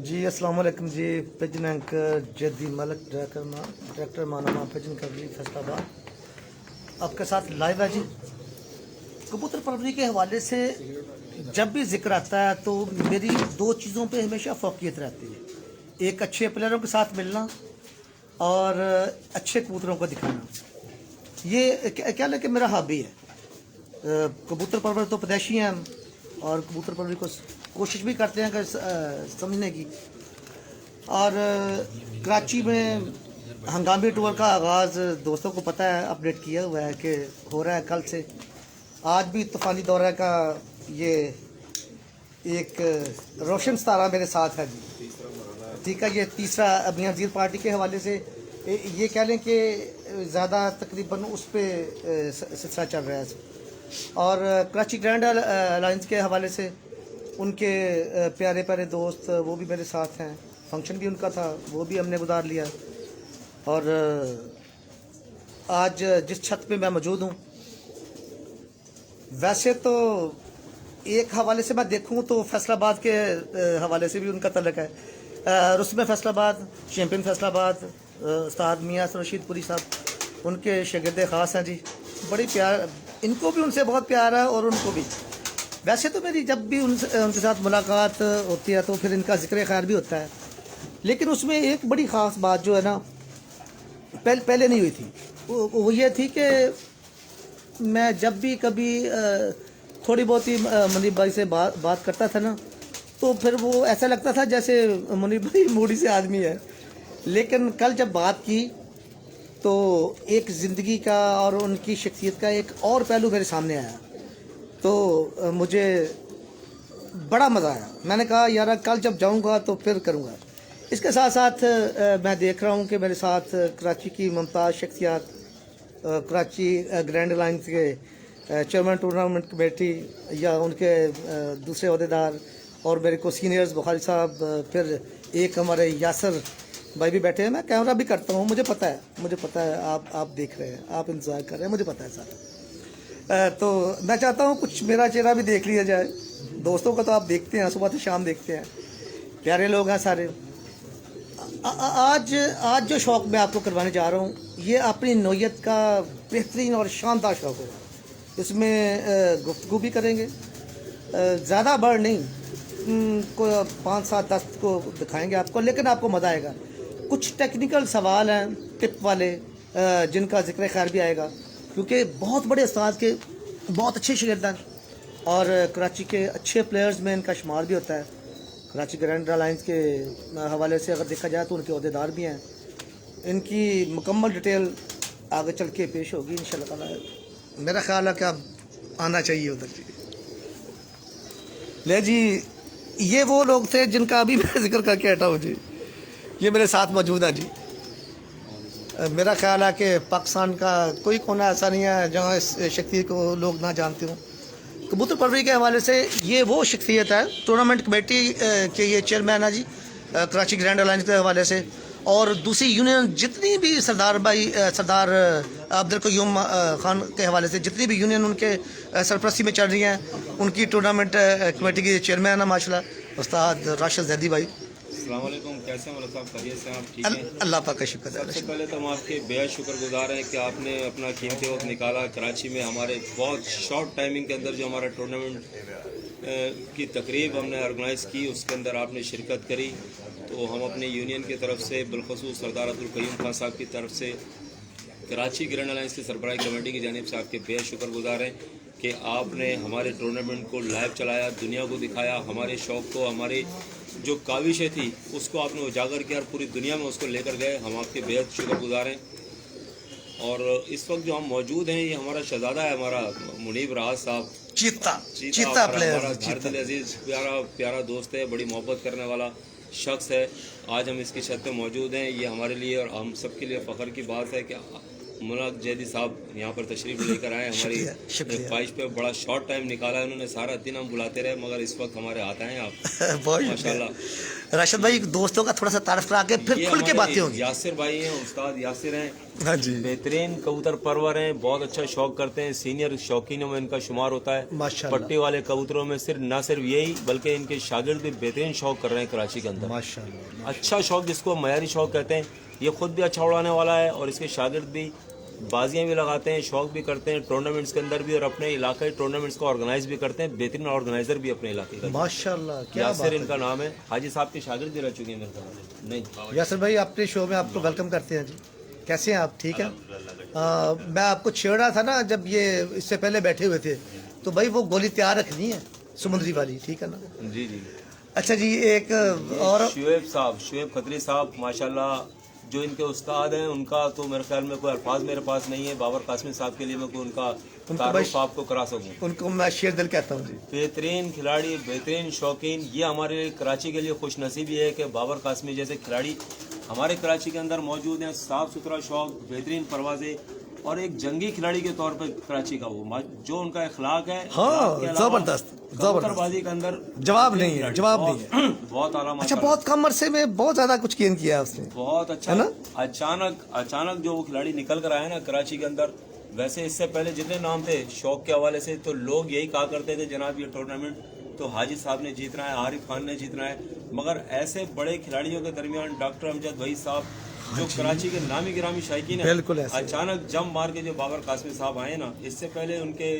जी अस्सलाम वालेकुम जी। Pigeon anchor Jaddi Malak director Manama pigeon कवरी फैसलाबाद आपके साथ लाइव है जी। कबूतर परवरी के हवाले से जब भी जिक्र आता है तो मेरी दो चीज़ों पे हमेशा फोकियत रहती है। एक अच्छे प्लेयरों के साथ मिलना और अच्छे कबूतरों को दिखाना। ये क्या लेके मेरा हॉबी है। कबूतर परवर तो पैदाइशी हैं और कबूतर परवरी को कोशिश भी करते हैं कि समझने की। और कराची में हंगामी टूर का आगाज़ दोस्तों को पता है, अपडेट किया हुआ है कि हो रहा है कल से। आज भी तूफ़ानी दौरा का ये एक रोशन सितारा मेरे साथ है जी। ठीक है, ये तीसरा अभी नज़ीर पार्टी के हवाले से ये कह लें कि ज़्यादा तकरीबन उस पर सिलसिला चल रहा है। और कराची ग्रैंड अलायंस के हवाले से उनके प्यारे प्यारे दोस्त वो भी मेरे साथ हैं। फंक्शन भी उनका था, वो भी हमने गुजार लिया। और आज जिस छत पे मैं मौजूद हूँ, वैसे तो एक हवाले से मैं देखूँ तो फैसलाबाद के हवाले से भी उनका तल्लक है। रुस्म फैसलाबाद, चैम्पियन फैसलाबाद, उस्ताद मियां रशीदपुरी साहब उनके शागिर्द ख़ास हैं जी। बड़ी प्यार, इनको भी उनसे बहुत प्यार है और उनको भी। वैसे तो मेरी जब भी उनके साथ मुलाकात होती है तो फिर इनका जिक्र खैर भी होता है, लेकिन उसमें एक बड़ी ख़ास बात जो है ना पहले नहीं हुई थी। वो ये थी कि मैं जब भी कभी थोड़ी बहुत ही मुनीब भाई से बात करता था ना, तो फिर वो ऐसा लगता था जैसे मुनीब भाई मूडी से आदमी है। लेकिन कल जब बात की तो एक ज़िंदगी का और उनकी शख्सियत का एक और पहलू मेरे सामने आया, तो मुझे बड़ा मज़ा आया। मैंने कहा यार कल जब जाऊंगा तो फिर करूंगा। इसके साथ साथ मैं देख रहा हूं कि मेरे साथ कराची की मुमताज़ शख्सियत, कराची ग्रैंड अलायंस के चेयरमैन टूर्नामेंट कमेटी या उनके दूसरे अहदेदार और मेरे को सीनियर्स बुखारी साहब, फिर एक हमारे यासर भाई भी बैठे हैं। मैं कैमरा भी करता हूँ, मुझे पता है आप देख रहे हैं, आप इंतज़ार कर रहे हैं, मुझे पता है सारा। तो मैं चाहता हूँ कुछ मेरा चेहरा भी देख लिया जाए। दोस्तों का तो आप देखते हैं, सुबह से शाम देखते हैं, प्यारे लोग हैं सारे। आज जो शौक़ मैं आपको करवाने जा रहा हूँ, ये अपनी नौयत का बेहतरीन और शानदार शौक़ है। इसमें गुफ्तगू भी करेंगे, ज़्यादा बड़ नहीं, को 5, 7, 10 को दिखाएंगे आपको, लेकिन आपको मज़ा आएगा। कुछ टेक्निकल सवाल हैं टिप वाले, जिनका जिक्र खैर भी आएगा, क्योंकि बहुत बड़े उस्ताद के बहुत अच्छे शागिर्द हैं और कराची के अच्छे प्लेयर्स में इनका शुमार भी होता है। कराची ग्रैंड अलायंस के हवाले से अगर देखा जाए तो उनके अहदेदार भी हैं। इनकी मुकम्मल डिटेल आगे चल के पेश होगी इंशाल्लाह ताला। मेरा ख्याल है कि आप आना चाहिए उधर जी। ले जी, ये वो लोग थे जिनका अभी मैं जिक्र करके हटा हूँ जी। ये मेरे साथ मौजूद है जी। मेरा ख्याल है कि पाकिस्तान का कोई कोना ऐसा नहीं है जहाँ इस शख्सियत को लोग ना जानते हों। कबूतर परवरी के हवाले से ये वो शख्सियत है, टूर्नामेंट कमेटी के ये चेयरमैन है जी कराची ग्रैंड अलायंस के हवाले से। और दूसरी यूनियन जितनी भी सरदार अब्दुल क़य्यूम खान के हवाले से जितनी भी यूनियन उनके सरपरस्ती में चल रही हैं, उनकी टूर्नामेंट कमेटी के चेयरमैन है माशाल्लाह उस्ताद राशिद जैदी भाई। अस्सलाम वालेकुम, कैसे हैं मौलवी साहब? खैरियत से आप? ठीक हैं? अल्लाह पाक का शुक्र है। सबसे पहले तो हम आपके बेहद शुक्रगुजार हैं कि आपने अपना कीमती वक्त निकाला। कराची में हमारे बहुत शॉर्ट टाइमिंग के अंदर जो हमारा टूर्नामेंट की तकरीब हमने ऑर्गेनाइज़ की, उसके अंदर आपने शिरकत करी। तो हम अपने यूनियन की तरफ से, बिलखसूस सरदार अब्दुल क़य्यूम खान साहब की तरफ से, कराची ग्रैंड अलायंस की सरबराही कमेटी की जानिब से आपके बेहद शुक्रगुजार हैं कि आपने हमारे टूर्नामेंट को लाइव चलाया, दुनिया को दिखाया, हमारे शौक़ को, हमारे जो काविशें थी उसको आपने उजागर किया और पूरी दुनिया में उसको लेकर गए। हम आपके बेहद शुक्रगुजार हैं। और इस वक्त जो हम मौजूद हैं, ये हमारा शहजादा है, हमारा मुनीब राज साहब, चीता प्लेयर, हमारा अजीज प्यारा दोस्त है, बड़ी मोहब्बत करने वाला शख्स है। आज हम इसकी छत पे मौजूद हैं। ये हमारे लिए और हम सब के लिए फ़ख्र की बात है कि मुलाक जैदी साहब यहाँ पर तशरीफ लेकर आए। हमारी ख्वाहिश पे बड़ा शॉर्ट टाइम निकाला है उन्होंने, सारा दिन हम बुलाते रहे, मगर इस वक्त हमारे हाथ आए आप माशाल्लाह। राशिद भाई, दोस्तों का थोड़ा सा तारीफ करा के फिर खुल के बातें होंगी। यासिर भाई हैं, उस्ताद यासिर हैं, हाँ जी बेहतरीन कबूतर परवर हैं, बहुत अच्छा शौक करते हैं, सीनियर शौकीनों में इनका शुमार होता है। माशाल्लाह पट्टी वाले कबूतरों में सिर्फ ना सिर्फ यही बल्कि इनके शागिर्द भी बेहतरीन शौक कर रहे हैं कराची के अंदर। माशाल्लाह। अच्छा शौक जिसको मयारी शौक कहते हैं, ये खुद भी अच्छा उड़ाने वाला है और इसके शागिर्द भी बाजियां भी लगाते हैं, शौक भी करते हैं टूर्नामेंट्स के अंदर भी और अपने इलाके टूर्नामेंट्स को ऑर्गेनाइज भी करते हैं। बेहतरीन ऑर्गेनाइजर भी अपने इलाके का। माशाल्लाह क्या बात यासिर है। इनका नाम है, हाजी साहब के शागिर्द भी रह चुके हैं मेरे ख्याल में। नहीं यासिर भाई अपने शो में आपको वेलकम करते हैं जी। कैसे हैं आप? ठीक है। मैं आपको छेड़ रहा था ना जब ये इससे पहले बैठे हुए थे, तो भाई वो गोली तैयार रखनी है समुद्री वाली, ठीक है ना? जी जी। अच्छा जी, एक और शुएब साहब, शुएब खत्री साहब माशाल्लाह जो इनके उस्ताद हैं, उनका तो मेरे ख्याल में कोई अल्फाज मेरे पास नहीं है बाबर कासमी साहब के लिए मैं कोई उनका तारुफ आपको करा सकूं। उनको मैं शेर दिल कहता हूँ जी। बेहतरीन खिलाड़ी, बेहतरीन शौकीन, ये हमारे कराची के लिए खुशनसीबी है कि बाबर कासमी जैसे खिलाड़ी हमारे कराची के अंदर मौजूद हैं। साफ सुथरा शौक, बेहतरीन परवाज़ें और एक जंगी खिलाड़ी के तौर पर कराची का वो जो उनका इखलाक है। हाँ, जबरदस्त, कबूतरबाजी के अंदर जवाब नहीं है, जवाब नहीं है। बहुत आला। अच्छा, बहुत कम अरसे में बहुत ज्यादा कुछ गेन किया है उसने, बहुत अच्छा है ना? अचानक जो वो खिलाड़ी निकल कर आया ना कराची के अंदर, वैसे इससे पहले जितने नाम थे शौक के हवाले से तो लोग यही कहा करते थे जनाब ये टूर्नामेंट तो हाजी साहब ने जीतना है, आरिफ खान ने जीतना है, मगर ऐसे बड़े खिलाड़ियों के दरमियान डॉक्टर अमजद भाई साहब जो कराची के नामी गिरामी शायकीन है, बिल्कुल ऐसे। अचानक जम मार के जो बाबर कासमी साहब आए ना, इससे पहले उनके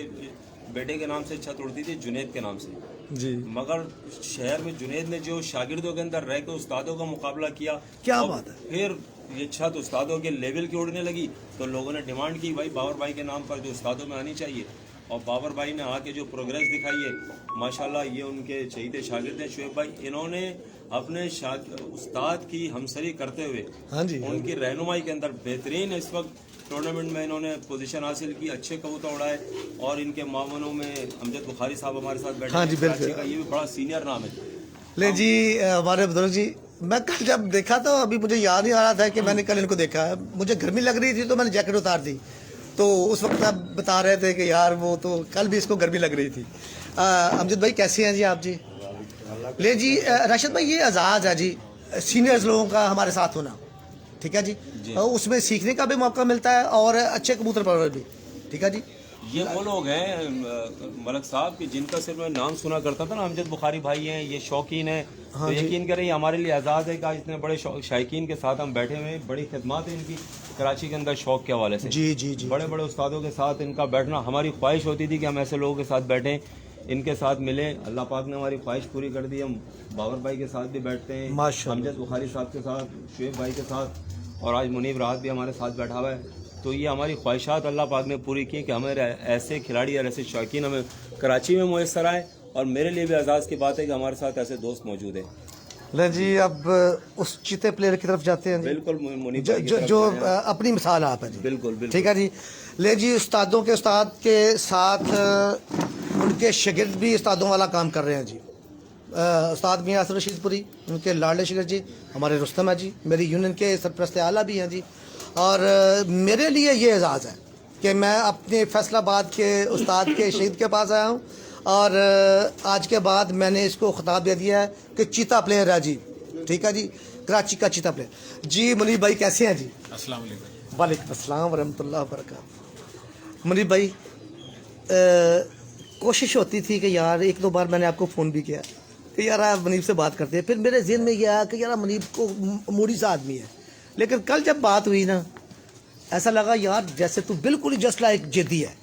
बेटे के नाम से छत उड़ती थी जुनेद के नाम से जी। मगर शहर में जुनेद ने जो शागिर्दों के अंदर रह के उस्तादों का मुकाबला किया, क्या और बात है। फिर ये छत उस्तादों के लेवल की उड़ने लगी तो लोगों ने डिमांड की भाई बाबर भाई के नाम पर जो उस्तादों में आनी चाहिए, और बाबर भाई ने आके जो प्रोग्रेस दिखाई है माशाल्लाह, ये उनके चहीते शागिर्द हैं शुएब भाई। इन्होंने अपने उस्ताद की हमसरी करते हुए हाँ जी, उनकी रहनुमाई के अंदर बेहतरीन इस वक्त टूर्नामेंट में इन्होंने पोजीशन हासिल की, अच्छे कबूतर उड़ाए और इनके मामलों में अमजद बुखारी साहब हमारे साथ बैठे हाँ जी, हैं, बिल्कुल। कराची का ये भी बड़ा सीनियर नाम है। ले जी हमारे बुजुर्ग जी, मैं कल जब देखा तो अभी मुझे याद नहीं आ रहा था कि मैंने कल इनको देखा है। मुझे गर्मी लग रही थी तो मैंने जैकेट उतार दी, तो उस वक्त आप बता रहे थे कि यार वो तो कल भी इसको गर्मी लग रही थी। अमजद भाई कैसे हैं जी आप जी? ले जी राशिद भाई, ये एजाज़ है जी सीनियर्स लोगों का हमारे साथ होना, ठीक है जी। उसमें सीखने का भी मौका मिलता है और अच्छे कबूतर परवर भी, ठीक है जी। ये वो लोग हैं मलक साहब कि जिनका सिर्फ मैं नाम सुना करता था ना, अमजद बुखारी भाई हैं, ये शौकीन हैं। हाँ तो जी। यकीन करें हमारे लिए आज़ाद है कि आज इतने बड़े शायकीन के साथ हम बैठे हुए हैं। बड़ी खिदमत है इनकी कराची के अंदर शौक के हवाले से। जी जी जी। बड़े बड़े उस्तादों के साथ इनका बैठना हमारी ख्वाहिश होती थी कि हम ऐसे लोगों के साथ बैठें, इनके साथ मिलें। अल्लाह पाक ने हमारी ख्वाहिश पूरी कर दी। हम बाबर भाई के साथ भी बैठते हैं, माशाअल्लाह। अमजद बुखारी साहब के साथ, शुएब भाई के साथ, और आज मुनीब राहत भी हमारे साथ बैठा हुआ है। तो ये हमारी ख्वाहिशात अल्लाह पाक ने पूरी की कि हमें ऐसे खिलाड़ी और ऐसे शौकीन हमें कराची में मुयसर आए, और मेरे लिए भी एजाज़ की बात है कि हमारे साथ ऐसे दोस्त मौजूद हैं। ले जी अब उस चीते प्लेयर की तरफ जाते हैं जी। बिल्कुल मुनीब जो भाई की जो, तरफ जो से हैं। अपनी मिसाल आप है जी। बिल्कुल बिल्कुल ठीक है जी। ले जी उस्तादों के उस्ताद के साथ उनके शागिर्द भी उस्तादों वाला काम कर रहे हैं जी। उस्ताद मियां असर रशीदपुरी, उनके लाडले शागिर्द जी हमारे रुस्तम है जी, मेरी यूनियन के सरपरस्त आला भी हैं जी। और मेरे लिए ये एजाज़ है कि मैं अपने फैसलाबाद के उस्ताद के शहीद के पास आया हूँ, और आज के बाद मैंने इसको खिताब दे दिया है कि चीता प्लेयर है जी, ठीक है जी, कराची का चीता प्लेयर जी। मुनीब भाई कैसे हैं जी? अस्सलाम वालेकुम। वालेकुम अस्सलाम वरहमतुल्लाह वबरकातुहू। मुनीब भाई कोशिश होती थी कि यार एक दो बार मैंने आपको फ़ोन भी किया कि यार आप मुनीब से बात करते हैं, फिर मेरे जहन में यह आया कि यार मुनीब को मूडी सा आदमी है, लेकिन कल जब बात हुई ना, ऐसा लगा यार जैसे तू बिल्कुल ही जस्ट लाइक जिद्दी है,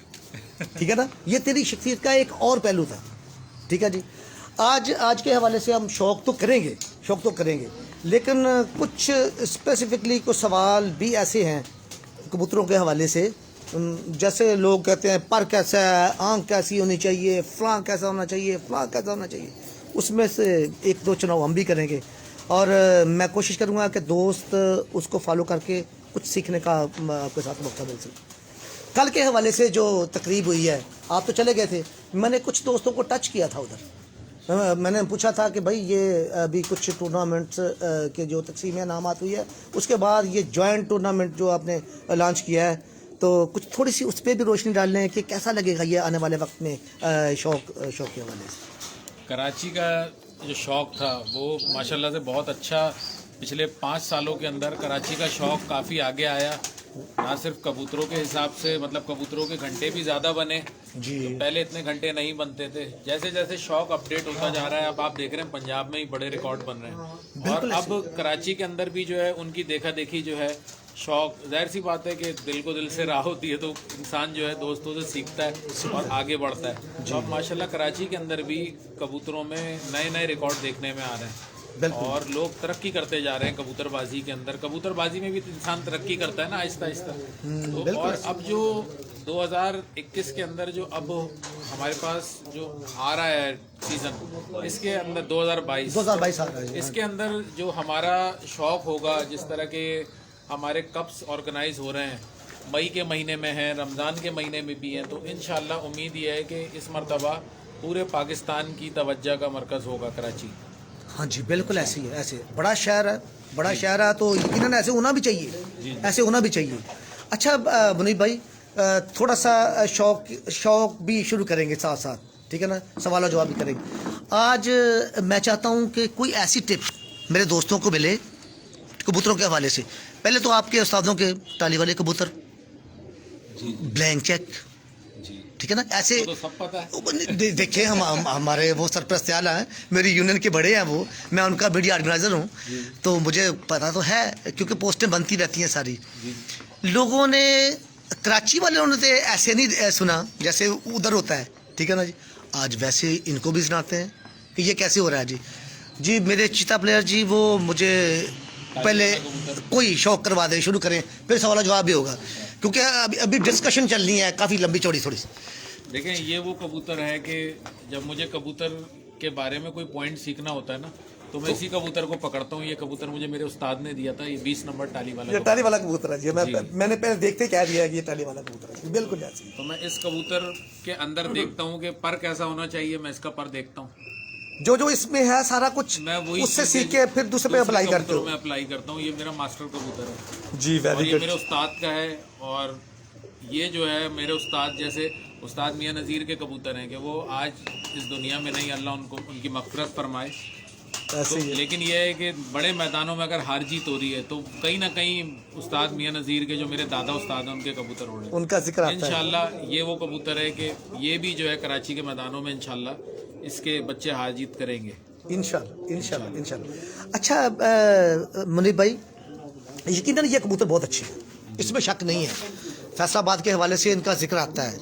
ठीक है ना। ये तेरी शख्सियत का एक और पहलू था, ठीक है जी। आज के हवाले से हम शौक तो करेंगे, लेकिन कुछ स्पेसिफिकली कुछ सवाल भी ऐसे हैं कबूतरों के हवाले से, जैसे लोग कहते हैं पर कैसा है, आंख कैसी होनी चाहिए, फ़लाँ कैसा होना चाहिए, फ़लाँ कैसा होना चाहिए। उसमें से एक दो चुनाव हम भी करेंगे, और मैं कोशिश करूँगा कि दोस्त उसको फॉलो करके कुछ सीखने का आपके साथ मौका मिल सके। कल के हवाले से जो तकरीब हुई है, आप तो चले गए थे, मैंने कुछ दोस्तों को टच किया था उधर। मैंने पूछा था कि भाई ये अभी कुछ टूर्नामेंट्स के जो तकसीम इनामात हुई है, उसके बाद ये जॉइंट टूर्नामेंट जो आपने लॉन्च किया है, तो कुछ थोड़ी सी उस पर भी रोशनी डाल लें कि कैसा लगेगा ये आने वाले वक्त में शौक के हवाले से। कराची का जो शौक़ था वो माशाल्लाह से बहुत अच्छा, पिछले 5 सालों के अंदर कराची का शौक़ काफ़ी आगे आया। ना सिर्फ कबूतरों के हिसाब से, मतलब कबूतरों के घंटे भी ज़्यादा बने। जी पहले इतने घंटे नहीं बनते थे। जैसे जैसे शौक अपडेट होता जा रहा है, अब आप देख रहे हैं पंजाब में ही बड़े रिकॉर्ड बन रहे हैं। और अब कराची के अंदर भी जो है उनकी देखा देखी जो है शौक, जाहिर सी बात है कि दिल को दिल से राह होती है, तो इंसान जो है दोस्तों से सीखता है और आगे बढ़ता है। तो अब माशाल्लाह कराची के अंदर भी कबूतरों में नए नए रिकॉर्ड देखने में आ रहे हैं और लोग तरक्की करते जा रहे हैं कबूतरबाजी के अंदर। कबूतरबाजी में भी तो इंसान तरक्की करता है ना आहिस्ता आहिस्ता। तो और अब जो 2021 के अंदर जो अब हमारे पास जो आ रहा है सीजन, इसके अंदर 2022 आ रहा है। इसके अंदर जो हमारा शौक होगा, जिस तरह के हमारे कप्स ऑर्गेनाइज हो रहे हैं, मई के महीने में हैं, रमज़ान के महीने में भी हैं, तो इंशाल्लाह उम्मीद ये है कि इस मरतबा पूरे पाकिस्तान की तवज्जो का मरकज़ होगा कराची। हाँ जी, बिल्कुल ऐसे ही है। ऐसे बड़ा शहर है, बड़ा शहर है, तो यकीनन ऐसे होना भी चाहिए, ऐसे होना भी चाहिए। अच्छा मुनीब भाई, थोड़ा सा शौक भी शुरू करेंगे साथ साथ, ठीक है ना, सवाल जवाब भी करेंगे। आज मैं चाहता हूँ कि कोई ऐसी टिप मेरे दोस्तों को मिले कबूतरों के हवाले से। पहले तो आपके उस्तादों के टाली वाले कबूतर, ब्लैंक चेक, ठीक है ना, ऐसे तो सब पता है। देखिए हमारे वो सरपरस्त आला हैं, मेरी यूनियन के बड़े हैं वो, मैं उनका मीडिया ऑर्गेनाइजर हूँ, तो मुझे पता तो है क्योंकि पोस्टें बनती रहती हैं सारी। लोगों ने कराची वालों ने तो ऐसे नहीं सुना जैसे उधर होता है, ठीक है ना जी। आज वैसे इनको भी सुनाते हैं कि ये कैसे हो रहा है जी। जी मेरे चीता प्लेयर जी, वो मुझे पहले कोई शौक करवा दे, शुरू करें, फिर सवाल जवाब भी होगा, क्योंकि अभी डिस्कशन चलनी है काफ़ी लंबी चौड़ी थोड़ी सी। देखें, ये वो कबूतर है कि जब मुझे कबूतर के बारे में कोई पॉइंट सीखना होता है ना, तो मैं इसी कबूतर को पकड़ता हूँ। ये कबूतर मुझे मेरे उस्ताद ने दिया था, ये 20 नंबर टाली वाला। ये टाली वाला कबूतर है जी, मैंने पहले देखते कह दिया कि ये टाली वाला कबूतर है, बिल्कुल ऐसे। तो मैं इस कबूतर के अंदर देखता हूँ कि पर कैसा होना चाहिए, मैं इसका पर देखता हूँ। जो इसमें है सारा कुछ मैं वही उससे सीख के फिर दूसरे पे अप्लाई करते हो। मैं अप्लाई करता हूँ। ये मेरा मास्टर कबूतर है जी, और वेरी ये गुड। मेरे उस्ताद का है। और ये जो है मेरे उस्ताद, जैसे उस्ताद मियां नज़ीर के कबूतर हैं कि वो आज इस दुनिया में नहीं, अल्लाह उनको उनकी मग़फ़िरत फरमाए। ऐसे ही है। लेकिन ये है कि बड़े मैदानों में अगर हार जीत हो रही है तो कहीं ना कहीं उस्ताद मियां नज़ीर के जो मेरे दादा उस्ताद हैं उनके कबूतर उड़े, उनका जिक्र आता है। इंशाल्लाह ये वो कबूतर है कि ये भी जो है कराची के मैदानों में इंशाल्लाह इसके बच्चे हार जीत करेंगे, इंशाल्लाह इंशाल्लाह इंशाल्लाह। अच्छा मुनीब भाई, यकीनन ये कबूतर बहुत अच्छे हैं, इसमें शक नहीं है। फैसलाबाद के हवाले से इनका जिक्र आता है।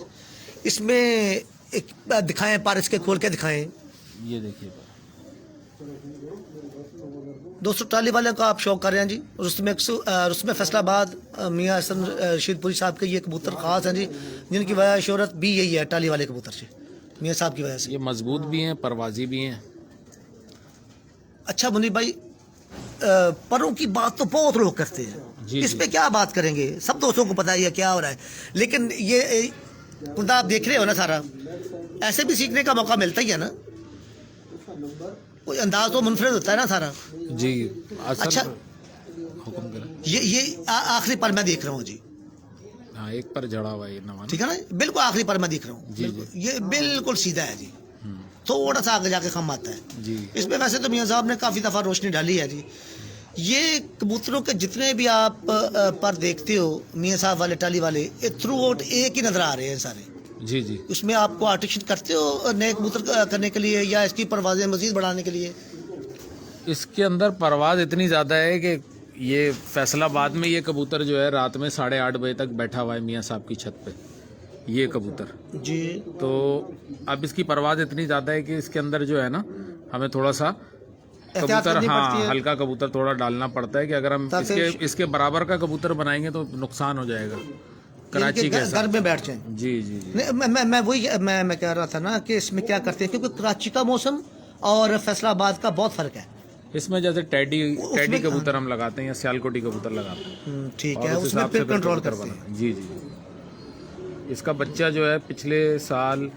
इसमें एक दिखाएं, पर इसके खोल के दिखाएं। ये देखिए दोस्तों, टाली वाले का आप शौक कर रहे हैं जी। उसमें फैसलाबाद मियाँ हसन रशीदपुरी साहब के ये कबूतर ख़ास हैं जी, जिनकी वजह शोहरत भी यही है, टाली वाले कबूतर से, मियाँ साहब की वजह से। ये मजबूत भी हैं, परवाजी भी हैं। अच्छा मुनीब भाई, परों की बात तो बहुत लोग करते हैं, इस पे क्या बात करेंगे, सब दोस्तों को पता ही है क्या हो रहा है। लेकिन ये खुदा आप देख रहे हो ना, सारा ऐसे भी सीखने का मौका मिलता ही है ना, कोई अंदाज तो मुनफरद होता है ना सारा जी। अच्छा, हुक्म करें। ये आखिरी पर मैं देख रहा हूँ जी, हाँ, एक पर जड़ा हुआ है नवा, ठीक है ना, बिल्कुल आखिरी पर मैं देख रहा हूँ। जी। ये बिल्कुल सीधा है जी, थोड़ा सा आगे जाके कम आता है जी। इसमें वैसे तो मियाँ साहब ने काफ़ी दफ़ा रोशनी डाली है जी। ये कबूतरों के जितने भी आप पर देखते हो, मियाँ साहब वाले, टाली वाले, ये थ्रू आउट एक ही नज़र आ रहे हैं सारे। जी जी। उसमें आपको आर्टिफिशियल करते हो नए कबूतर करने के लिए, या इसकी परवाज़ें मज़ीद बढ़ाने के लिए? इसके अंदर परवाज़ इतनी ज़्यादा है कि ये फैसलाबाद में ये कबूतर जो है रात में 8:30 बजे तक बैठा हुआ है मियाँ साहब की छत पे, ये कबूतर जी। तो अब इसकी परवाज़ इतनी ज़्यादा है कि इसके अंदर जो है ना, हमें थोड़ा सा कबूतर, हाँ, हल्का कबूतर थोड़ा डालना पड़ता है कि अगर हम इसके बराबर का कबूतर बनाएंगे तो नुकसान हो जाएगा कराची के घर में बैठ जाए। जी जी जी। नहीं, मैं वही मैं कह रहा था ना कि इसमें क्या करते हैं, क्योंकि कराची का मौसम और फैसलाबाद का बहुत फ़र्क है। इसमें जैसे टेडी कबूतर हम लगाते हैं या सियालकोटी कबूतर लगाते हैं, ठीक है, उसमें फिर कंट्रोल करते हैं। जी जी। इसका बच्चा जो है पिछले साल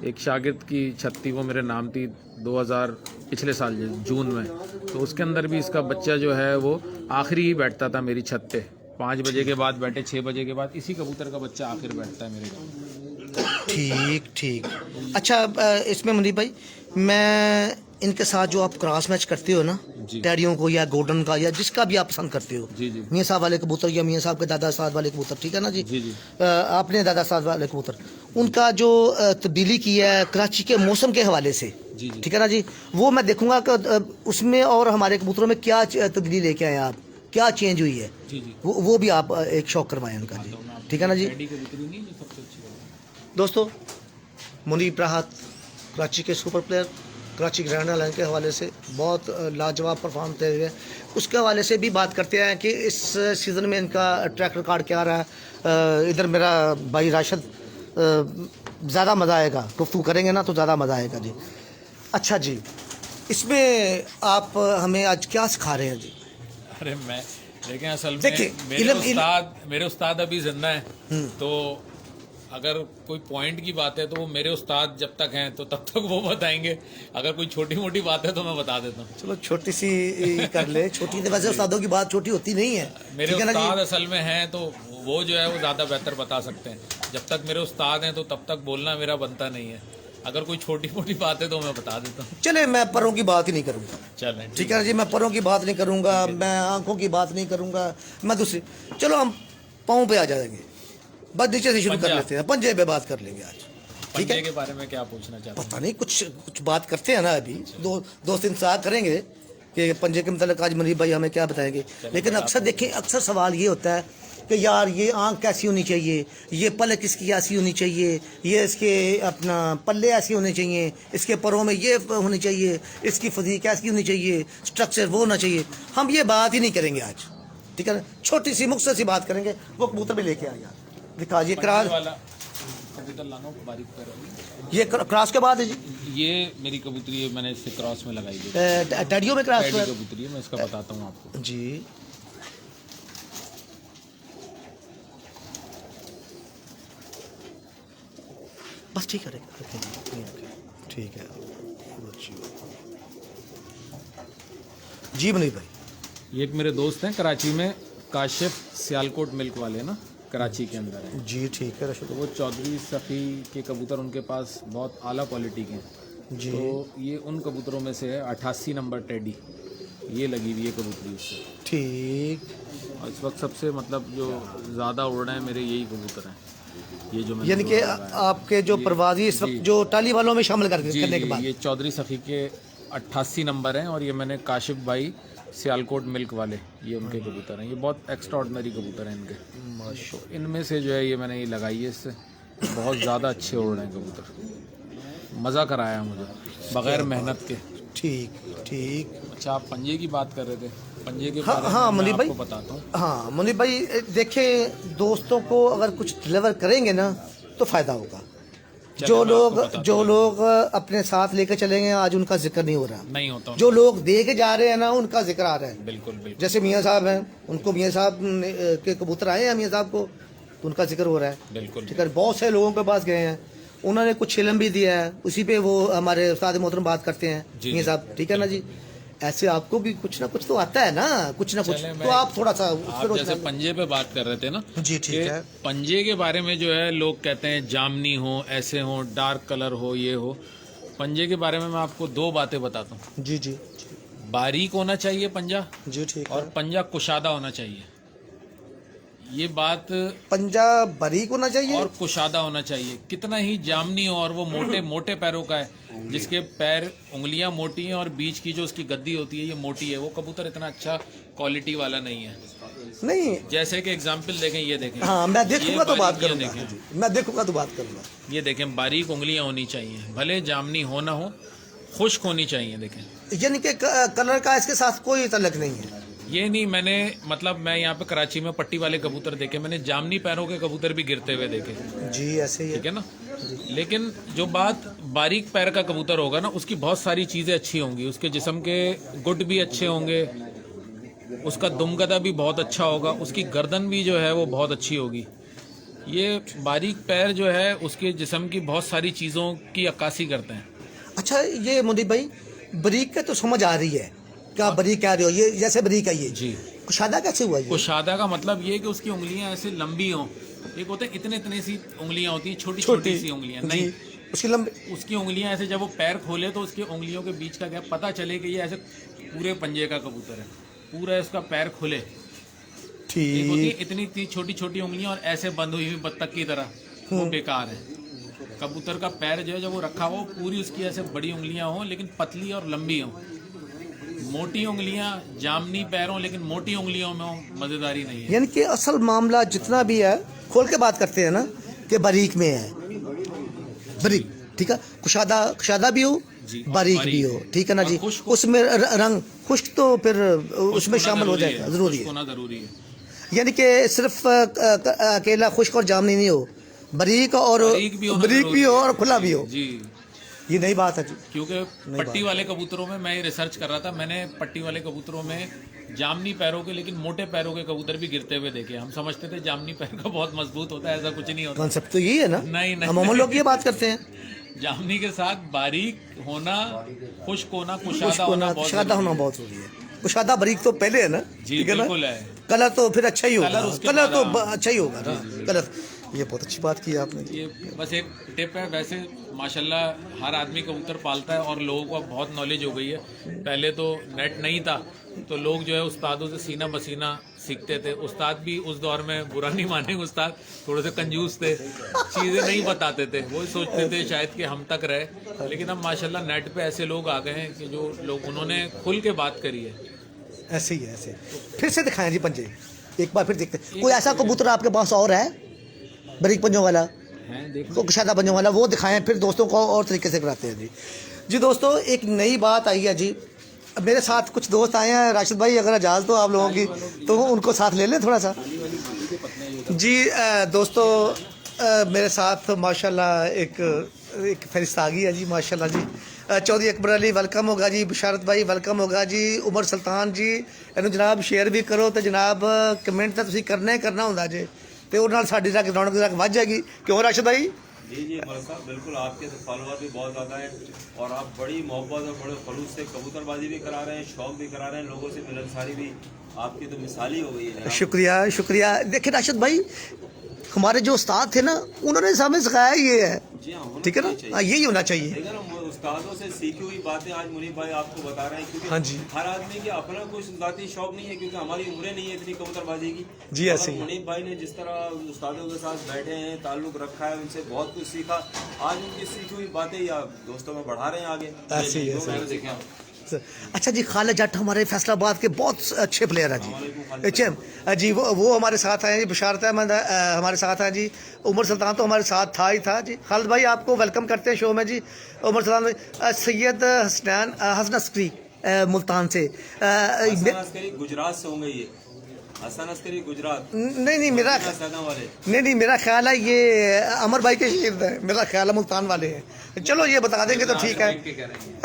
एक शागिर्द की छत थी, वो मेरे नाम थी, 2000 पिछले साल जून में, तो उसके अंदर भी इसका बच्चा जो है वो आखिरी ही बैठता था मेरी छत पे। 5 बजे के बाद बैठे, 6 बजे के बाद इसी कबूतर का बच्चा आखिर बैठता है मेरे घर। ठीक ठीक। अच्छा, इसमें मुनीब भाई, मैं इनके साथ जो आप क्रॉस मैच करते हो ना, जी। टैडियों को या गोल्डन का या जिसका भी आप पसंद करते हो, जी जी मियाँ साहब वाले कबूतर या मियाँ साहब के दादा साहब वाले कबूतर, ठीक है ना जी? जी जी आपने दादा साहब वाले कबूतर, उनका जो तब्दीली की है कराची के मौसम के हवाले से, जी जी ठीक है ना जी, वो मैं देखूंगा कि उसमें और हमारे कबूतरों में क्या तब्दीली लेके आए आप, क्या चेंज हुई है, जी जी वो भी आप एक शौक करवाएं उनका जी, ठीक है ना जी? टेडी कबूतरी नहीं जो सबसे अच्छी है। दोस्तों, मुनीब राहत कराची के super player, Karachi grand line के हवाले से बहुत लाजवाब परफॉर्म थे हुए, उसके हवाले से भी बात करते हैं कि इस सीज़न में इनका ट्रैक रिकॉर्ड क्या रहा है। इधर मेरा भाई राशिद, ज़्यादा मज़ा आएगा, गुफ्तगू करेंगे ना तो ज़्यादा मज़ा आएगा जी। अच्छा जी, इसमें आप हमें आज क्या सिखा रहे हैं जी? अरे मैं देखें असल देखिए, में मेरे उस्ताद अभी जिंदा हैं, तो अगर कोई पॉइंट की बात है तो वो मेरे उस्ताद जब तक हैं तो तब तक वो बताएंगे, अगर कोई छोटी मोटी बात है तो मैं बता देता हूँ। चलो छोटी सी कर ले, छोटी तो वैसे उस्तादों की बात छोटी होती नहीं है, मेरे ठीक है ना जी? उस्ताद असल में हैं तो वो जो है वो ज़्यादा बेहतर बता सकते हैं। जब तक मेरे उस्ताद हैं तो तब तक बोलना मेरा बनता नहीं है। अगर कोई छोटी मोटी बात है तो मैं बता देता हूँ। चले, मैं परों की बात ही नहीं करूँगा, चलें ठीक है ना जी? मैं परों की बात नहीं करूँगा, मैं आंखों की बात नहीं करूँगा, मैं दूसरी, चलो हम पाँव पे आ जाएंगे, बस नीचे से शुरू कर पंजा। लेते हैं, पंजे पे बात कर लेंगे आज, ठीक पंजे है? के बारे में क्या पूछना चाहते हैं? पता नहीं, कुछ बात करते हैं ना, अभी दो तीन साल करेंगे कि पंजे के मतलब आज मनीब भाई हमें क्या बताएंगे। लेकिन अक्सर देखें, अक्सर सवाल ये होता है कि यार ये आंख कैसी होनी चाहिए, ये पलक इसकी ऐसी होनी चाहिए, ये इसके अपना पल्ले ऐसे होने चाहिए, इसके परों में ये होनी चाहिए, इसकी फजीक ऐसी होनी चाहिए, स्ट्रक्चर वो होना चाहिए। हम ये बात ही नहीं करेंगे आज, ठीक है ना? छोटी सी मुख्तसर सी बात करेंगे। वो कबूतर भी लेके आ यार, दिखा ये पंजे क्रास, वाला कबूतर लाना बारीक कर रही ये क्रॉस के बाद है जी, ये मेरी कबूतरी है, मैंने इससे क्रॉस में लगाई है। टैडियो में क्रॉस टेडी है कबूतरी है, मैं इसका बताता हूँ आपको। जी। बस ठीक है, ठीक है जी। मनीब भाई, ये एक मेरे दोस्त हैं कराची में, काशिफ सियालकोट मिल्क वाले ना, कराची के अंदर है। जी ठीक है रशीद तो वो चौधरी सफ़ी के कबूतर उनके पास बहुत आला क्वालिटी के हैं, जी। तो ये उन कबूतरों में से है। 88 नंबर टेडी ये लगी हुई है कबूतरी उससे, ठीक, और इस वक्त सबसे मतलब जो ज़्यादा उड़ रहे हैं मेरे यही कबूतर हैं, ये जो मैंने यानी कि आपके जो परवाजी इस वक्त जो टाली वालों में शामिल करने के बाद, ये चौधरी सफ़ी के 88 नंबर हैं, और ये मैंने काशिफ भाई सियालकोट मिल्क वाले, ये उनके कबूतर हैं। ये बहुत एक्स्ट्रा ऑर्डनरी कबूतर हैं इनके, तो इनमें से जो है ये मैंने ये लगाई है, इससे बहुत ज़्यादा अच्छे उड़ रहे हैं कबूतर, मज़ा कराया मुझे बग़ैर मेहनत के। ठीक ठीक। अच्छा, आप पंजे की बात कर रहे थे, पंजे के हाँ बारे हाँ में मैं मनीब भाई, आपको बताता हूँ। हाँ मनीब भाई, देखें दोस्तों को अगर कुछ डिलीवर करेंगे ना तो फ़ायदा होगा। जो लोग अपने साथ लेकर चलेंगे, आज उनका जिक्र नहीं हो रहा, नहीं होता, जो लोग दे के जा रहे हैं ना उनका जिक्र आ रहा है। बिल्कुल बिल्कुल। जैसे मियाँ साहब हैं, उनको मियाँ साहब के कबूतर आए हैं मियाँ साहब को, तो उनका जिक्र हो रहा है, बिल्कुल ठीक है? बहुत से लोगों के पास गए हैं, उन्होंने कुछ इल्म भी दिया है, उसी पे वो हमारे उस्ताद मोहतरम बात करते हैं मियाँ साहब, ठीक है ना जी? ऐसे आपको भी कुछ ना कुछ तो आता है ना, कुछ ना कुछ, तो आप थोड़ा सा आप जैसे पंजे पे बात कर रहे थे ना जी, ठीक कि है। पंजे के बारे में जो है लोग कहते हैं जामनी हो, ऐसे हो, डार्क कलर हो, ये हो। पंजे के बारे में मैं आपको दो बातें बताता हूँ। जी जी बारीक होना चाहिए पंजा, जी, ठीक और है। पंजा कुशादा होना चाहिए। ये बात, पंजा बारीक होना चाहिए और कुशादा होना चाहिए। कितना ही जामनी हो और वो मोटे मोटे पैरों का है, जिसके पैर उंगलियां मोटी हैं और बीच की जो उसकी गद्दी होती है ये मोटी है, वो कबूतर इतना अच्छा क्वालिटी वाला नहीं है। नहीं, जैसे कि एग्जाम्पल देखें, ये देखें, हाँ मैं देखूंगा तो बात बारीकियां करूंगा, देखें। मैं देखूंगा तो बात करूंगा। ये देखें, बारीक उंगलियां होनी चाहिए, भले जामनी हो ना हो, खुश्क होनी चाहिए। देखें, यानी कि कलर का इसके साथ कोई तल्लक नहीं है। ये नहीं, मैंने मतलब मैं यहाँ पे कराची में पट्टी वाले कबूतर देखे, मैंने जामनी पैरों के कबूतर भी गिरते हुए देखे, जी ऐसे ही है, ठीक है ना? लेकिन जो बात बारीक पैर का कबूतर होगा ना, उसकी बहुत सारी चीज़ें अच्छी होंगी, उसके जिस्म के गुट भी अच्छे होंगे, उसका दुमगदा भी बहुत अच्छा होगा, उसकी गर्दन भी जो है वो बहुत अच्छी होगी। ये बारीक पैर जो है उसके जिस्म की बहुत सारी चीज़ों की अक्कासी करते हैं। अच्छा ये मुनीब भाई, बरीक का तो समझ आ रही है, क्या बरीक कह रहे हो, ये जैसे बरीक है ये जी। कुशादा कैसे हुआ ये? कुशादा का मतलब ये कि उसकी उंगलियां ऐसे लंबी हों। एक होते हैं इतने इतने सी उंगलियां होती हैं, छोटी छोटी सी उंगलियां, नहीं, उसकी लंबी उसकी उंगलियां ऐसे, जब वो पैर खोले तो उसकी उंगलियों के बीच का गैप पता चले कि ये ऐसे पूरे पंजे का कबूतर है, पूरा इसका पैर खुले। एक होती है ठीक। इतनी छोटी छोटी उंगलियां और ऐसे बंद हुई हुई बत्तख की तरह, वो बेकार है। कबूतर का पैर जो है जब वो रखा हो, पूरी उसकी ऐसे बड़ी उंगलियां हो लेकिन पतली और लंबी हो। मोटी उंगलियां जामनी पैरों लेकिन मोटी उंगलियों में हो, मजेदारी नहीं है। यानी कि असल मामला जितना भी है खोल के बात करते हैं ना कि बारीक में है, बारीक, ठीक है, कुशादा भी हो, जी, बारीक बारीक भी हो, ठीक है ना और जी। खुश्क- उसमें रंग खुश्क तो फिर उसमें शामिल हो जाएगा, जरूरी है। होना जरूरी है। यानी कि सिर्फ अकेला खुश्क और जामनी नहीं हो, बारीक और बारीक भी होना बारीक जरूरी भी हो है। और खुला भी हो, जी, ये नई बात है जी। क्योंकि पट्टी वाले कबूतरों में मैं रिसर्च कर रहा था, मैंने पट्टी वाले कबूतरों में जामनी पैरों के लेकिन मोटे पैरों के कबूतर भी गिरते हुए देखे। हम समझते थे जामनी पैर का बहुत मजबूत होता है, ऐसा कुछ नहीं होता। कॉन्सेप्ट तो यही है ना, नहीं, नहीं, अमूमन लोग ये बात करते हैं। जामनी के साथ बारीक होना, खुश्क होना, खुश्क कुशादा होना, होना बहुत कुशादा जरूरी होना है। बहुत जरूरी है। कुशादा बारीक तो पहले है ना, जी, ठीक है ना, बिल्कुल है। कलर तो फिर अच्छा ही होगा, कलर उसके कलर तो बाद, अच्छा ही होगा ना, कलर। ये बहुत अच्छी बात की आपने। ये बस एक टिप है। वैसे माशाल्लाह हर आदमी कबूतर पालता है और लोगों को अब बहुत नॉलेज हो गई है। पहले तो नेट नहीं था तो लोग जो है उस्तादों से सीना बसीना सीखते थे। उस्ताद भी उस दौर में, बुरा नहीं मानेंगे, उस्ताद थोड़े से कंजूस थे, चीज़ें नहीं बताते थे, वो सोचते थे शायद कि हम तक रहे। लेकिन अब माशाल्लाह नेट पे ऐसे लोग आ गए हैं कि जो लोग उन्होंने खुल के बात करी है। ऐसे ही है, ऐसे। फिर से दिखाएं जी पंजे, एक बार फिर देखते हैं। कोई ऐसा कबूतर आपके पास और है बारीक पंजों वाला, हैं देख तो कुशादा पंजों वाला, वो दिखाएं, फिर दोस्तों को और तरीके से कराते हैं जी। जी दोस्तों, एक नई बात आई है जी। अब मेरे साथ कुछ दोस्त आए हैं, राशिद भाई अगर इजाज़त हो आप लोगों की तो उनको साथ ले लें थोड़ा सा जी। दोस्तों मेरे साथ माशाल्लाह एक फरिश्ता आ गई है जी, माशाल्लाह जी। चौधरी अकबर अली वेलकम होगा जी, बिशारत भाई वेलकम होगा जी, उमर सुल्तान जी इन्हू जनाब शेयर भी करो तो जनाब कमेंट तो तुसीं करना ही करना होंदा जे, तो ਉਹਦੇ ਨਾਲ ਸਾਡੀ रौनक वध जाएगी। क्यों राशिद भाई? जी जी मलिक साहब, बिल्कुल आपके तो फॉलोअर भी बहुत ज़्यादा है और आप बड़ी मोहब्बत और बड़े खलूस से कबूतरबाजी भी करा रहे हैं, शौक भी करा रहे हैं, लोगों से मिलनसारी भी आपकी तो मिसाल ही हो गई है। शुक्रिया शुक्रिया। देखिए राशिद भाई, हमारे जो उस्ताद थे ना उन्होंने हमें सिखाया ये है, जी हाँ, होना ठीक है ना, चाहिए। हाँ, यही होना चाहिए। लेकिन हम उस्तादों से सीखी हुई बातें आज मुनीब भाई आपको बता रहे हैं, क्योंकि हाँ जी। हर आदमी की अपना कुछ ज़ाती शौक नहीं है, क्योंकि हमारी उम्रें नहीं है इतनी कबूतरबाजी की। जी, ऐसे ही। मुनीब भाई ने जिस तरह उस्तादों के साथ बैठे हैं, ताल्लुक रखा है, उनसे बहुत कुछ सीखा। आज उनकी सीखी हुई बातें या दोस्तों में बढ़ा रहे हैं आगे। ऐसे ही, जो ऐसे ही। मैंने देखे हैं। अच्छा जी, खालिद जट हमारे फैसलाबाद के बहुत अच्छे प्लेयर हैं जी। अच्छा जी, वो हमारे साथ आए जी। बिशारत अहमद हमारे साथ हैं जी। उमर सुल्तान तो हमारे साथ था ही था जी। खालिद भाई आपको वेलकम करते हैं शो में जी। उमर सुल्तान भाई, सैयद हसन अस्करी मुल्तान से, हसन अस्करी गुजरात से होंगे ये। हसन अस्करी गुजरात नहीं मेरा सदा वाले। नहीं मेरा ख्याल है ये अमर भाई के शहीद है, मेरा ख्याल है मुल्तान वाले हैं। चलो ये बता देंगे तो ठीक है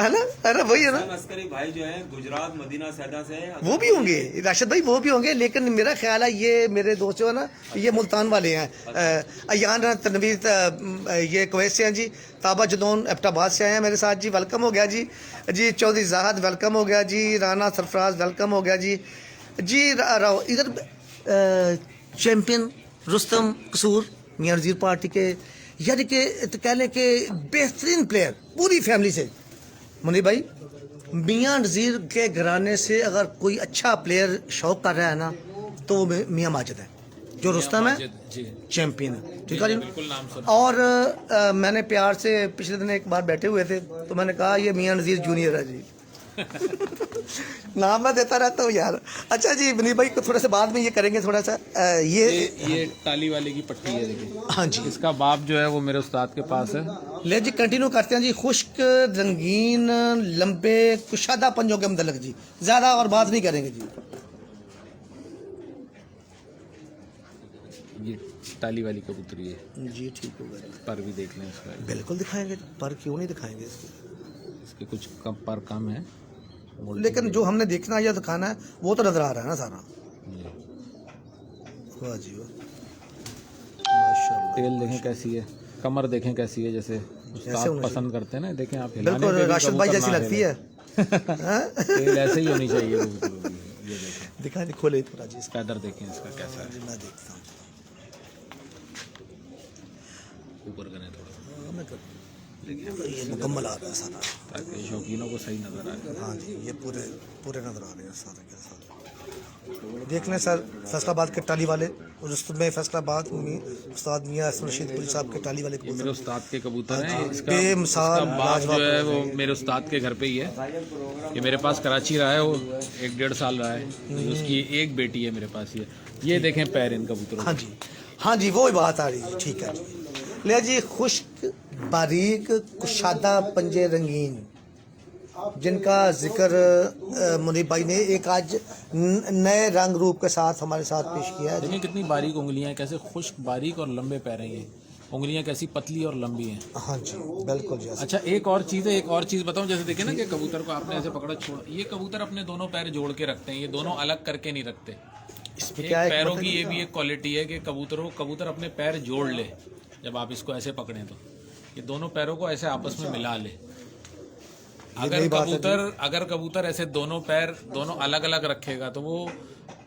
ना, वही है ना। हसन अस्करी भाई जो है गुजरात मदीना सैदा से हैं। वो भी होंगे राशिद भाई, वो भी होंगे, लेकिन मेरा ख्याल है ये मेरे दोस्त जो है ना ये मुल्तान वाले हैं। अयान तनवीर ये कुवैत से हैं जी। ताबा जदौन एबटाबाद से आए हैं मेरे साथ जी, वेलकम हो गया जी। जी चौधरी जाहद वेलकम हो गया जी। राना सरफराज वेलकम हो गया जी। जी इधर चैम्पियन रुस्तम कसूर मियां नज़ीर पार्टी के, यानी कि तो कह लें कि बेहतरीन प्लेयर पूरी फैमिली से। मुनीब भाई, मियां नज़ीर के घराने से अगर कोई अच्छा प्लेयर शौक कर रहा है ना तो वो मियां माजिद है, जो रुस्तम है जी, चैम्पियन है, ठीक है जी। बिल्कुल नाम सुना। और मैंने प्यार से पिछले दिन एक बार बैठे हुए थे तो मैंने कहा ये मियां नज़ीर जूनियर है जी। नाम मैं देता रहता हूँ यार। अच्छा जी मुनीब भाई को थोड़ा सा बाद में ये करेंगे थोड़ा सा ये टाली वाले की पट्टी है, देखिए। हाँ जी, इसका बाप जो है वो मेरे उस्ताद के पास है। ले जी कंटिन्यू करते हैं जी। खुश्क रंगीन लंबे कुशादा पंजों के मुतल्लिक जी, ज़्यादा और बात नहीं करेंगे जी। ये टाली वाली कबूतरी है जी ठीक होगा जी, पर भी देख लें इसका। बिल्कुल दिखाएंगे, पर क्यों नहीं दिखाएंगे इसके। इसके कुछ कम पर कम है, लेकिन जो हमने देखना या दिखाना है वो तो नजर आ रहा है ना सारा। वाह जी वाह, माशाल्लाह। तेल देखें कैसी है, कमर देखें कैसी है, जैसे उस्ताद होना पसंद करते हैं ना, देखें आप हिलाने बिल्कुल पे भी राशिद भाई कबूतर जैसी ना लगती हिले। है। तेल ऐसे ही होनी चाहिए कबूतरों की। ये देखें, दिखा नहीं, खोले थोड़ा जी इसका। पैदर देखें इसका कैसा है, मैं देखता हूँ। ऊपर करें थोड़ा। हाँ, मैं कर ये मुकम्मल आ रहा है सारा। ताकि शौकीनों को सही नजर आए। हाँ जी, ये पूरे पूरे नजर आ रहे हैं सारे के सारे। देख लें सर, फैसलाबाद के टाली वाले, और उसमें फैसलाबाद में उस्ताद मियां रशीदपुरी साहब के टाली वाले ये मेरे उस्ताद के कबूतर हैं। इसका बेमिसाल बाप जो है लाजवाब वो मेरे उस्ताद के घर पे ही है। ये मेरे पास कराची रहा है, वो 1-1.5 साल रहा है। उसकी एक बेटी है मेरे पास। ये देखें पैर इन कबूतरों। हाँ जी, हाँ जी, वो ही बात आ रही है। ठीक है जी। ले जी, खुश्क बारीक कुशादा पंजे रंगीन, जिनका जिक्र मुनीब भाई ने एक आज नए रंग रूप के साथ हमारे साथ पेश किया है। देखिए कितनी बारीक उंगलियां हैं, कैसे खुश्क बारीक और लंबे पैर हैं। ये उंगलियां कैसी पतली और लंबी हैं। हाँ जी, बिल्कुल जी। अच्छा, एक और चीज़ है, एक और चीज़ बताऊं। जैसे देखिए ना कि कबूतर को आपने ऐसे पकड़ा, छोड़, ये कबूतर अपने दोनों पैर जोड़ के रखते हैं। ये दोनों अलग करके नहीं रखते। इसमें एक क्या है, पैरों की ये भी एक क्वालिटी है कि कबूतर अपने पैर जोड़ ले। जब आप इसको ऐसे पकड़ें तो ये दोनों पैरों को ऐसे आपस में मिला ले। अगर कबूतर ऐसे दोनों पैर दोनों अलग अलग रखेगा तो वो,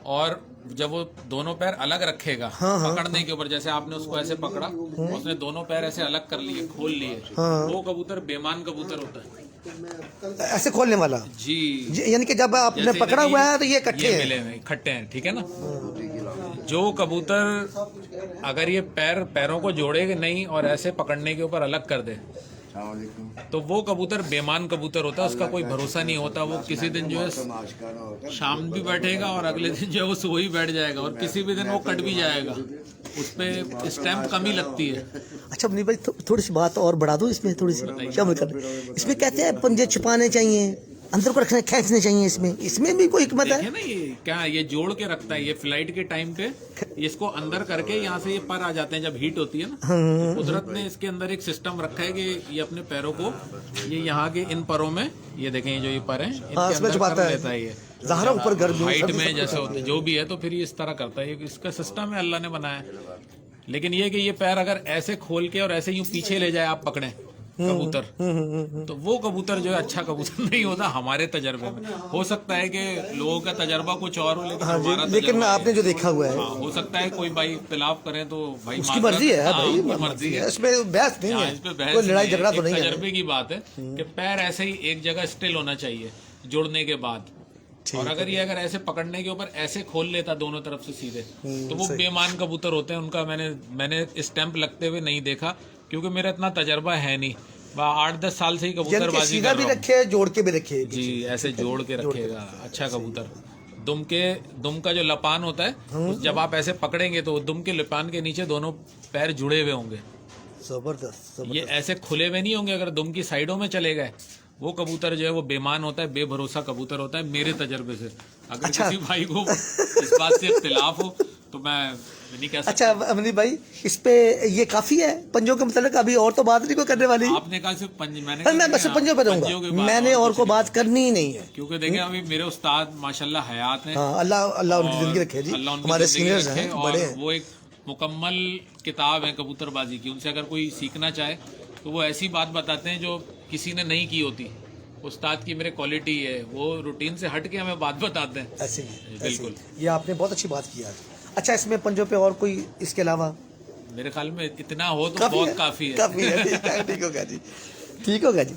और जब वो दोनों पैर अलग रखेगा पकड़ने के ऊपर, जैसे आपने उसको ऐसे पकड़ा, उसने दोनों पैर ऐसे अलग कर लिए, खोल लिए, वो कबूतर बेमान कबूतर होता है। ऐसे खोलने वाला जी, यानी कि जब आपने पकड़ा हुआ है तो ये इकट्ठे हैं, ठीक है ना। जो कबूतर अगर ये पैरों को जोड़ेगा नहीं और ऐसे पकड़ने के ऊपर अलग कर दे तो वो कबूतर बेमान कबूतर होता है। उसका कोई भरोसा नहीं होता। वो किसी दिन जो है शाम भी बैठेगा और अगले दिन जो है वो सो ही बैठ जाएगा, और किसी भी दिन वो कट भी जाएगा। उस पे स्टैम्प कम ही लगती है। अच्छा मुनीब भाई, थोड़ी सी बात और बढ़ा दूं इसमें, थोड़ी सी शामिल कर। इसमें कहते हैं पंजे छुपाने चाहिए, अंदर को रखने खींचने चाहिए। इसमें भी कोई हिकमत है? ना ये क्या, ये जोड़ के रखता है। ये फ्लाइट के टाइम पे इसको अंदर करके यहाँ से ये पर आ जाते हैं जब हीट होती है ना। तो कुदरत ने इसके अंदर एक सिस्टम रखा है कि ये अपने पैरों को ये यहाँ के इन परों में, ये देखें जो ये पर हैं, इनके अंदर कर लेता है। ये ज़ाहरा ऊपर गर्मी हाइट में जैसे होते जो भी है, तो फिर ये इस तरह करता है। इसका सिस्टम है, अल्लाह ने बनाया। लेकिन ये कि ये पैर अगर ऐसे खोल के और ऐसे यूं पीछे ले जाए आप पकड़े कबूतर, तो वो कबूतर जो है अच्छा कबूतर नहीं होता हमारे तजर्बे में। हो सकता है कि लोगों का तजर्बा कुछ और हो, लेकिन हमारा लेकिन आपने जो देखा हुआ है, हो सकता है कोई भाई इख्तिलाफ करें तो भाई उसकी मर्जी है, भाई मर्जी है, इसमें बहस नहीं है, इस पे बहस कोई लड़ाई झगड़ा तो नहीं है। तजर्बे की बात है कि पैर ऐसे ही एक जगह स्टिल होना चाहिए जोड़ने के बाद। और अगर ये ऐसे पकड़ने के ऊपर ऐसे खोल लेता दोनों तरफ से सीधे, तो वो बेमान कबूतर होते हैं। उनका मैंने स्टैंप लगते हुए नहीं देखा, क्योंकि मेरा इतना तजर्बा है नहीं। 8-10 साल से ही कबूतरबाजी सीधा भी रखे, जोड़ के भी रखे जी, ऐसे जोड़ के रखेगा अच्छा कबूतर। दुम का जो लपान होता है, जब आप ऐसे पकड़ेंगे तो दुम के लपान के नीचे दोनों पैर जुड़े हुए होंगे। जबरदस्त। ये ऐसे खुले हुए नहीं होंगे। अगर दुम की साइडों में चले गए, वो कबूतर जो है वो बेमान होता है, बेभरोसा कबूतर होता है मेरे तजर्बे से। अगर किसी भाई को इस बात से इख्तिलाफ हो तो मैं नहीं कह सकता। अच्छा अमनीब भाई, इस पे ये काफी है पंजों के मतलब? अभी और तो बात नहीं कोई करने वाली। आपने कहा सिर्फ मैं बस पंजों पे रहूंगा, मैंने और को बात करनी ही नहीं है। क्योंकि देखें अभी मेरे उस्ताद माशाल्लाह हयात हैं। अल्लाह उनकी जिंदगी रखे जी, हमारे सीनियर्स हैं, बड़े हैं। वो एक मुकम्मल किताब है कबूतरबाजी की। उनसे अगर कोई सीखना चाहे तो वो ऐसी बात बताते हैं जो किसी ने नहीं की होती। उस्ताद की मेरे क्वालिटी है, वो रूटीन से हट के हमें बात बताते हैं। ऐसे ही, बिल्कुल। ये आपने बहुत अच्छी बात की आज। अच्छा, इसमें पंजों पे और कोई इसके अलावा? मेरे ख्याल में इतना हो तो बहुत काफी है। काफी है, ठीक होगा जी, ठीक होगा जी।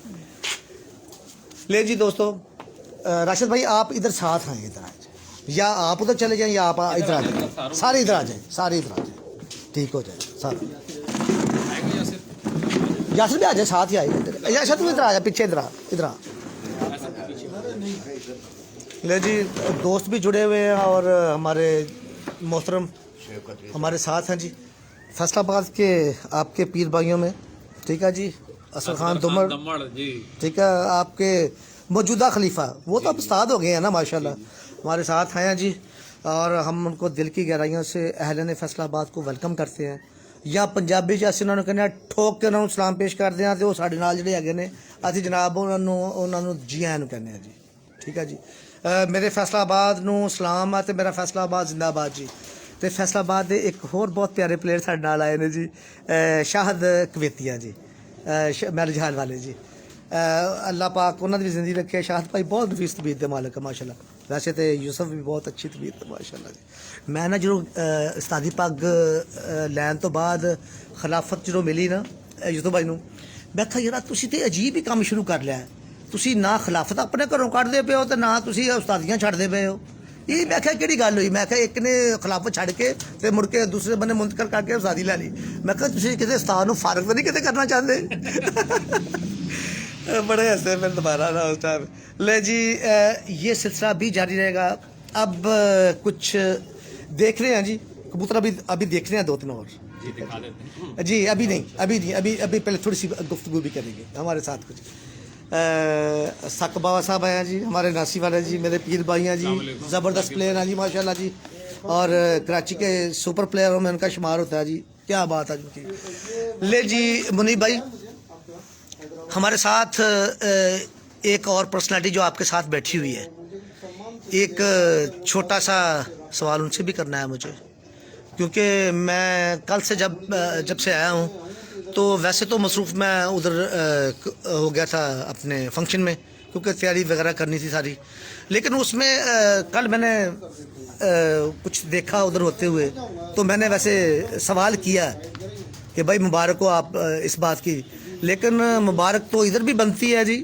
ले जी दोस्तों, राशिद भाई आप इधर साथ आए, इधर आ जाए, या आप उधर चले जाएं या आप इधर आ जाए, सारे इधर आ जाए, सारे इधर आ जाए, ठीक हो जाए सारे। यासिर भी आ जाए, साथ ही आएगा। यासिर तुम इधर आ जा, पीछे इधर आ, इधर आ। ले जी, दोस्त भी जुड़े हुए हैं और हमारे मोहतरम हमारे साथ हैं जी, फैसलाबाद के आपके पीर भाइयों में, ठीक है जी, असर खान दुमड़ जी, ठीक है, आपके मौजूदा खलीफा, वो तो अब उस्ताद हो गए हैं ना माशाल्लाह, हमारे साथ हैं जी। और हम उनको दिल की गहराइयों से अहलन फैसलाबाद को वेलकम करते हैं। या पंजाबी जैसे उन्होंने कहना ठोक के उन्होंने सलाम पेश करते हैं, तो वो साढ़े नाल जिहड़े हैगे ने, असीं जनाब उन्होंने जी आयन नूं कहने जी, ठीक है जी। मेरे फैसलाबाद नूं सलाम है, तो मेरा फैसलाबाद जिंदाबाद जी। तो फैसलाबाद के एक होर बहुत प्यारे प्लेयर साढ़े नाल आए ने जी, शाहद कवेतिया जी, मैरिज हाल वाले जी। अल्लाह पाक उन्होंने भी जिंदगी रखे। शाहद भाई बहुत नफीस तबीयत के मालिक है माशाल्लाह। वैसे तो यूसुफ भी बहुत अच्छी तबीयत है माशाल्लाह जी। मैं ना जो उस्तादी पग लैन तो बाद खिलाफत जो मिली ना यूसुफ भाई नूं, ਮੈਂ ਕਿਹਾ ਯਾਰ ਤੁਸੀਂ ਤੇ ਅਜੀਬ ਹੀ ਕੰਮ ਸ਼ੁਰੂ ਕਰ ਲਿਆ ਹੈ। ਤੁਸੀਂ ਨਾ ਖਿਲਾਫਤ ਆਪਣੇ ਘਰੋਂ ਕੱਢਦੇ ਪਏ ਹੋ ਤੇ ਨਾ ਤੁਸੀਂ ਉਸਤਾਦੀਆਂ ਛੱਡਦੇ ਪਏ ਹੋ। ਇਹ ਮੈਂ ਕਿਹਾ ਕਿਹੜੀ ਗੱਲ ਹੋਈ। ਮੈਂ ਕਿਹਾ ਇੱਕ ਨੇ ਖਿਲਾਫਤ ਛੱਡ ਕੇ ਤੇ ਮੁੜ ਕੇ ਦੂਸਰੇ ਬੰਨੇ ਮੁੰਤਕਲ ਕਰਕੇ ਉਸਤਾਦੀ ਲੈ ਲਈ। ਮੈਂ ਕਿਹਾ ਤੁਸੀਂ ਕਿਸੇ ਉਸਤਾਦ ਨੂੰ ਫਾਰਗ ਤਾਂ ਨਹੀਂ ਕਿਤੇ करना चाहते। बड़े हंसे फिर दोबारा ना उस टाइम। ले जी ये सिलसिला भी जारी रहेगा। अब कुछ देख रहे हैं जी कबूतर, अभी देख रहे हैं 2-3 और जी। अभी नहीं, अभी पहले थोड़ी सी गुफ्तगू भी करेंगे हमारे साथ। कुछ सक बाबा साहब हैं जी, हमारे नासी वाले जी, मेरे पीर भाई हैं जी, ज़बरदस्त प्लेयर हैं जी माशाल्लाह जी, और कराची के सुपर प्लेयरों में उनका शुमार होता है जी। क्या बात है उनकी। ले जी मुनीब भाई, हमारे साथ एक और पर्सनालिटी जो आपके साथ बैठी हुई है, एक छोटा सा सवाल उनसे भी करना है मुझे, क्योंकि मैं कल से जब से आया हूँ तो वैसे तो मसरूफ़ मैं उधर हो गया था अपने फंक्शन में, क्योंकि तैयारी वगैरह करनी थी सारी। लेकिन उसमें कल मैंने कुछ देखा उधर होते हुए, तो मैंने वैसे सवाल किया कि भाई मुबारक हो आप इस बात की। लेकिन मुबारक तो इधर भी बनती है जी,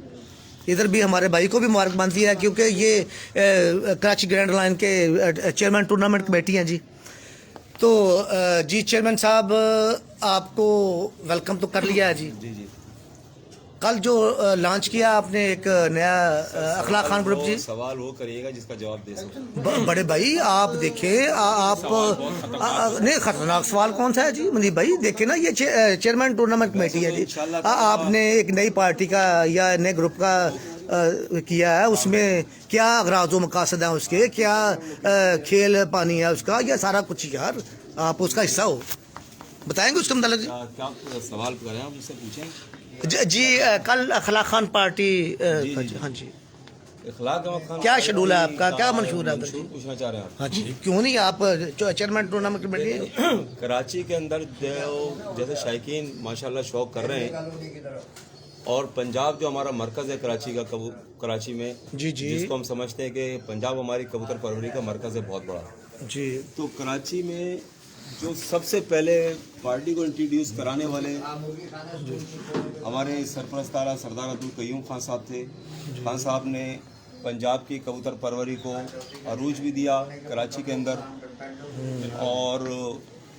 इधर भी हमारे भाई को भी मुबारक बनती है, क्योंकि ये कराची ग्रैंड लाइन के चेयरमैन टूर्नामेंट कमेटी हैं जी। तो जी चेयरमैन साहब, आपको वेलकम तो कर लिया है जी। जी जी। कल जो लॉन्च किया आपने एक नया अखलाक खान ग्रुप जी, सवाल वो करिएगा जिसका जवाब दे सके। बड़े भाई आप देखिए, आप नहीं, खतरनाक सवाल कौन सा है जी मुनीब भाई। देखिए ना, ये चेयरमैन टूर्नामेंट कमेटी है जी, आपने एक नई पार्टी का या नए ग्रुप का किया है, उसमें क्या अगराज़ व मकासद हैं उसके, क्या खेल पानी है उसका, या सारा कुछ यार आप उसका हिस्सा हो, बताएंगे उसके मतलब। क्या सवाल करें आप मुझसे पूछें। जी कल अखलाक खान पार्टी हाँ जी, इखलाक अहमद खान क्या शेड्यूल है आपका, क्या मंशूर है मंशूर पूछना चाह रहे हैं आप। हाँ जी, क्यों नहीं, आप चेयरमैन टूर्नामेंट कमेटी कराची के अंदर जैसे शायकीन माशाल्लाह शौक कर रहे हैं, और पंजाब जो हमारा मरकज़ है कराची का, कराची में जी जी, जिसको हम समझते हैं कि पंजाब हमारी कबूतर परवरी का मरकज़ है बहुत बड़ा जी। तो कराची में जो सबसे पहले पार्टी को इंट्रोड्यूस कराने वाले हमारे सरपरस्त आला सरदार अब्दुल कयूम खान साहब थे। खान साहब ने पंजाब की कबूतर परवरी को अरूज भी दिया कराची के अंदर, और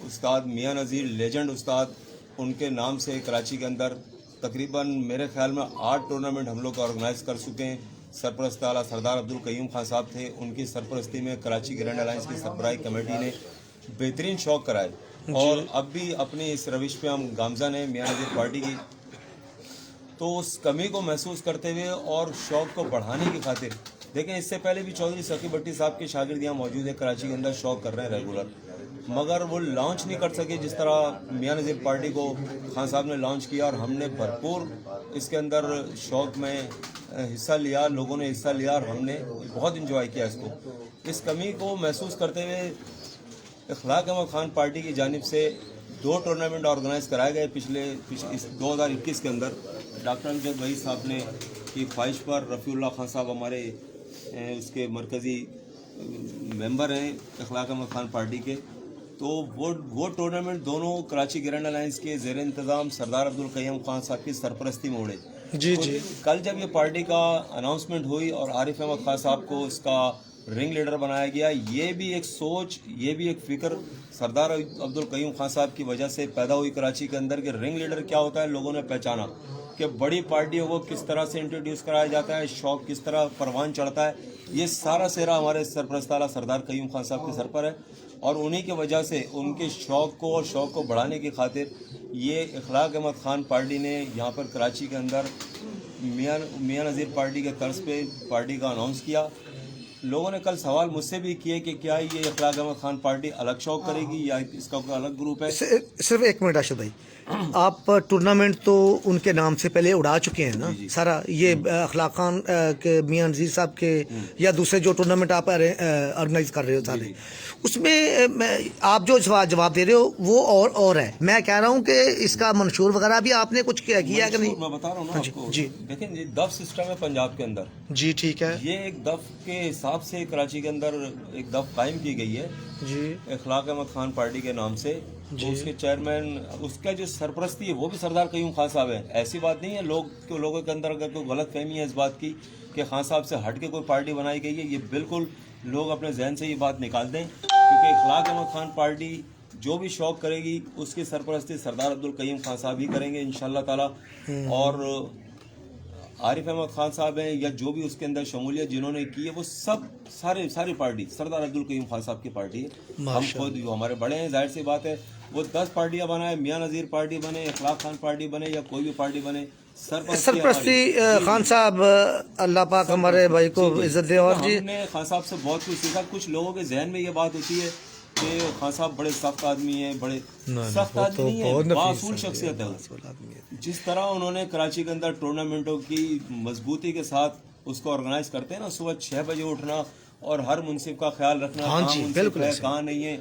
उस्ताद मियां नज़ीर लेजेंड उस्ताद, उनके नाम से कराची के अंदर तकरीबन मेरे ख्याल में 8 टूर्नामेंट हम लोग ऑर्गेनाइज कर चुके हैं। सरपरस्त आला सरदार अब्दुल कयूम खान साहब थे, उनकी सरपरस्ती में कराची ग्रैंड अलायंस की सरबराही कमेटी ने बेहतरीन शौक कराए, और अब भी अपनी इस रविश पे हम गामजन हैं मियां नज़ीर पार्टी की। तो उस कमी को महसूस करते हुए और शौक को बढ़ाने की खातिर, देखें इससे पहले भी चौधरी सकी भट्टी साहब के शागिर्द यहाँ मौजूद है कराची के अंदर, शौक कर रहे हैं रेगुलर, मगर वो लॉन्च नहीं कर सके जिस तरह मियां नज़ीर पार्टी को खान साहब ने लॉन्च किया, और हमने भरपूर इसके अंदर शौक में हिस्सा लिया, लोगों ने हिस्सा लिया, और हमने बहुत इंजॉय किया इसको। इस कमी को महसूस करते हुए इखलाक अहमद खान पार्टी की जानिब से 2 टूर्नामेंट ऑर्गेनाइज कराए गए पिछले 2021 के अंदर। डॉक्टर अमजद वही साहब ने की ख्वाहिश पर, रफ़ीउल्लाह खान साहब हमारे उसके मरकज़ी मेंबर हैं इखलाक अहमद खान पार्टी के, तो वो टूर्नामेंट दोनों कराची ग्रैंड अलायंस के ज़ेर इंतज़ाम सरदार अब्दुल कयूम खान साहब की सरपरस्ती में उड़े। जी तो जी। कल जब ये पार्टी का अनाउंसमेंट हुई और आरिफ अहमद खान साहब को इसका रिंग लीडर बनाया गया, ये भी एक सोच, ये भी एक फिक्र सरदार अब्दुल कयूम खान साहब की वजह से पैदा हुई कराची के अंदर कि रिंग लीडर क्या होता है। लोगों ने पहचाना कि बड़ी पार्टियों को किस तरह से इंट्रोड्यूस कराया जाता है, शौक किस तरह परवान चढ़ता है, ये सारा सेहरा हमारे सरपरस्त आला सरदार कयूम खान साहब के सर पर है, और उन्हीं की वजह से उनके शौक को और शौक को बढ़ाने की खातिर ये इखलाक अहमद खान पार्टी ने यहाँ पर कराची के अंदर मियां नज़ीर पार्टी के तर्ज पे पार्टी का अनाउंस किया। लोगों ने कल सवाल मुझसे भी किए कि क्या ये इखलाक अहमद खान पार्टी अलग शौक करेगी या इसका कोई अलग ग्रुप है। सिर्फ एक मिनट आशिफ भाई, आप टूर्नामेंट तो उनके नाम से पहले उड़ा चुके हैं ना सारा, ये इखलाक खान के मियां नज़ीर साहब के या दूसरे जो टूर्नामेंट आप ऑर्गेनाइज कर रहे हो सारे, उसमें आप जो जवाब दे रहे हो वो और है। मैं कह रहा हूँ कि इसका मंशूर वगैरह भी आपने कुछ किया कि नहीं। मैं बता रहा हूँ ना आपको जी। देखें ये दफ सिस्टम है पंजाब के अंदर जी, ठीक है। ये एक दफ के हिसाब से कराची के अंदर एक दफ कायम की गई है जी, इखलाक अहमद खान पार्टी के नाम से, तो उसके चेयरमैन, उसका जो सरपरस्ती है वो भी सरदार कयूम खान साहब है। ऐसी बात नहीं है लोगों के अंदर अगर कोई गलत फहमी है इस बात की कि खान साहब से हट के कोई पार्टी बनाई गई है, ये बिल्कुल लोग अपने जहन से ये बात निकाल दें, क्योंकि इखलाक अहमद खान पार्टी जो भी शौक करेगी उसकी सरपरस्ती सरदार अब्दुल कयूम खान साहब ही करेंगे इंशाल्लाह ताला। और आरिफ अहमद खान साहब हैं या जो भी उसके अंदर शमूलियत जिन्होंने की है वो सब सारी पार्टी सरदार अब्दुल कयूम खान साहब की पार्टी है। हम खुद जो हमारे बड़े हैं, जाहिर सी बात है वो 10 पार्टियां बनाए, मियां नज़ीर पार्टी बने, इखलाक खान पार्टी बने या कोई भी पार्टी बने, सरपरस्ती खान साहब अल्लाह पाक हमारे भाई को इज्जत दे। और जी हमने खान साहब से बहुत कुछ सीखा। कुछ लोगों के जहन में ये बात होती है कि खान साहब बड़े सख्त आदमी हैं, बड़े सख्त आदमी नहीं है, बासूल शख्सियत है। जिस तरह उन्होंने कराची के अंदर टूर्नामेंटों की मजबूती के साथ उसको ऑर्गेनाइज करते हैं ना, सुबह 6 बजे उठना और हर मुंसिफ का ख्याल रखना, कहाँ नहीं है,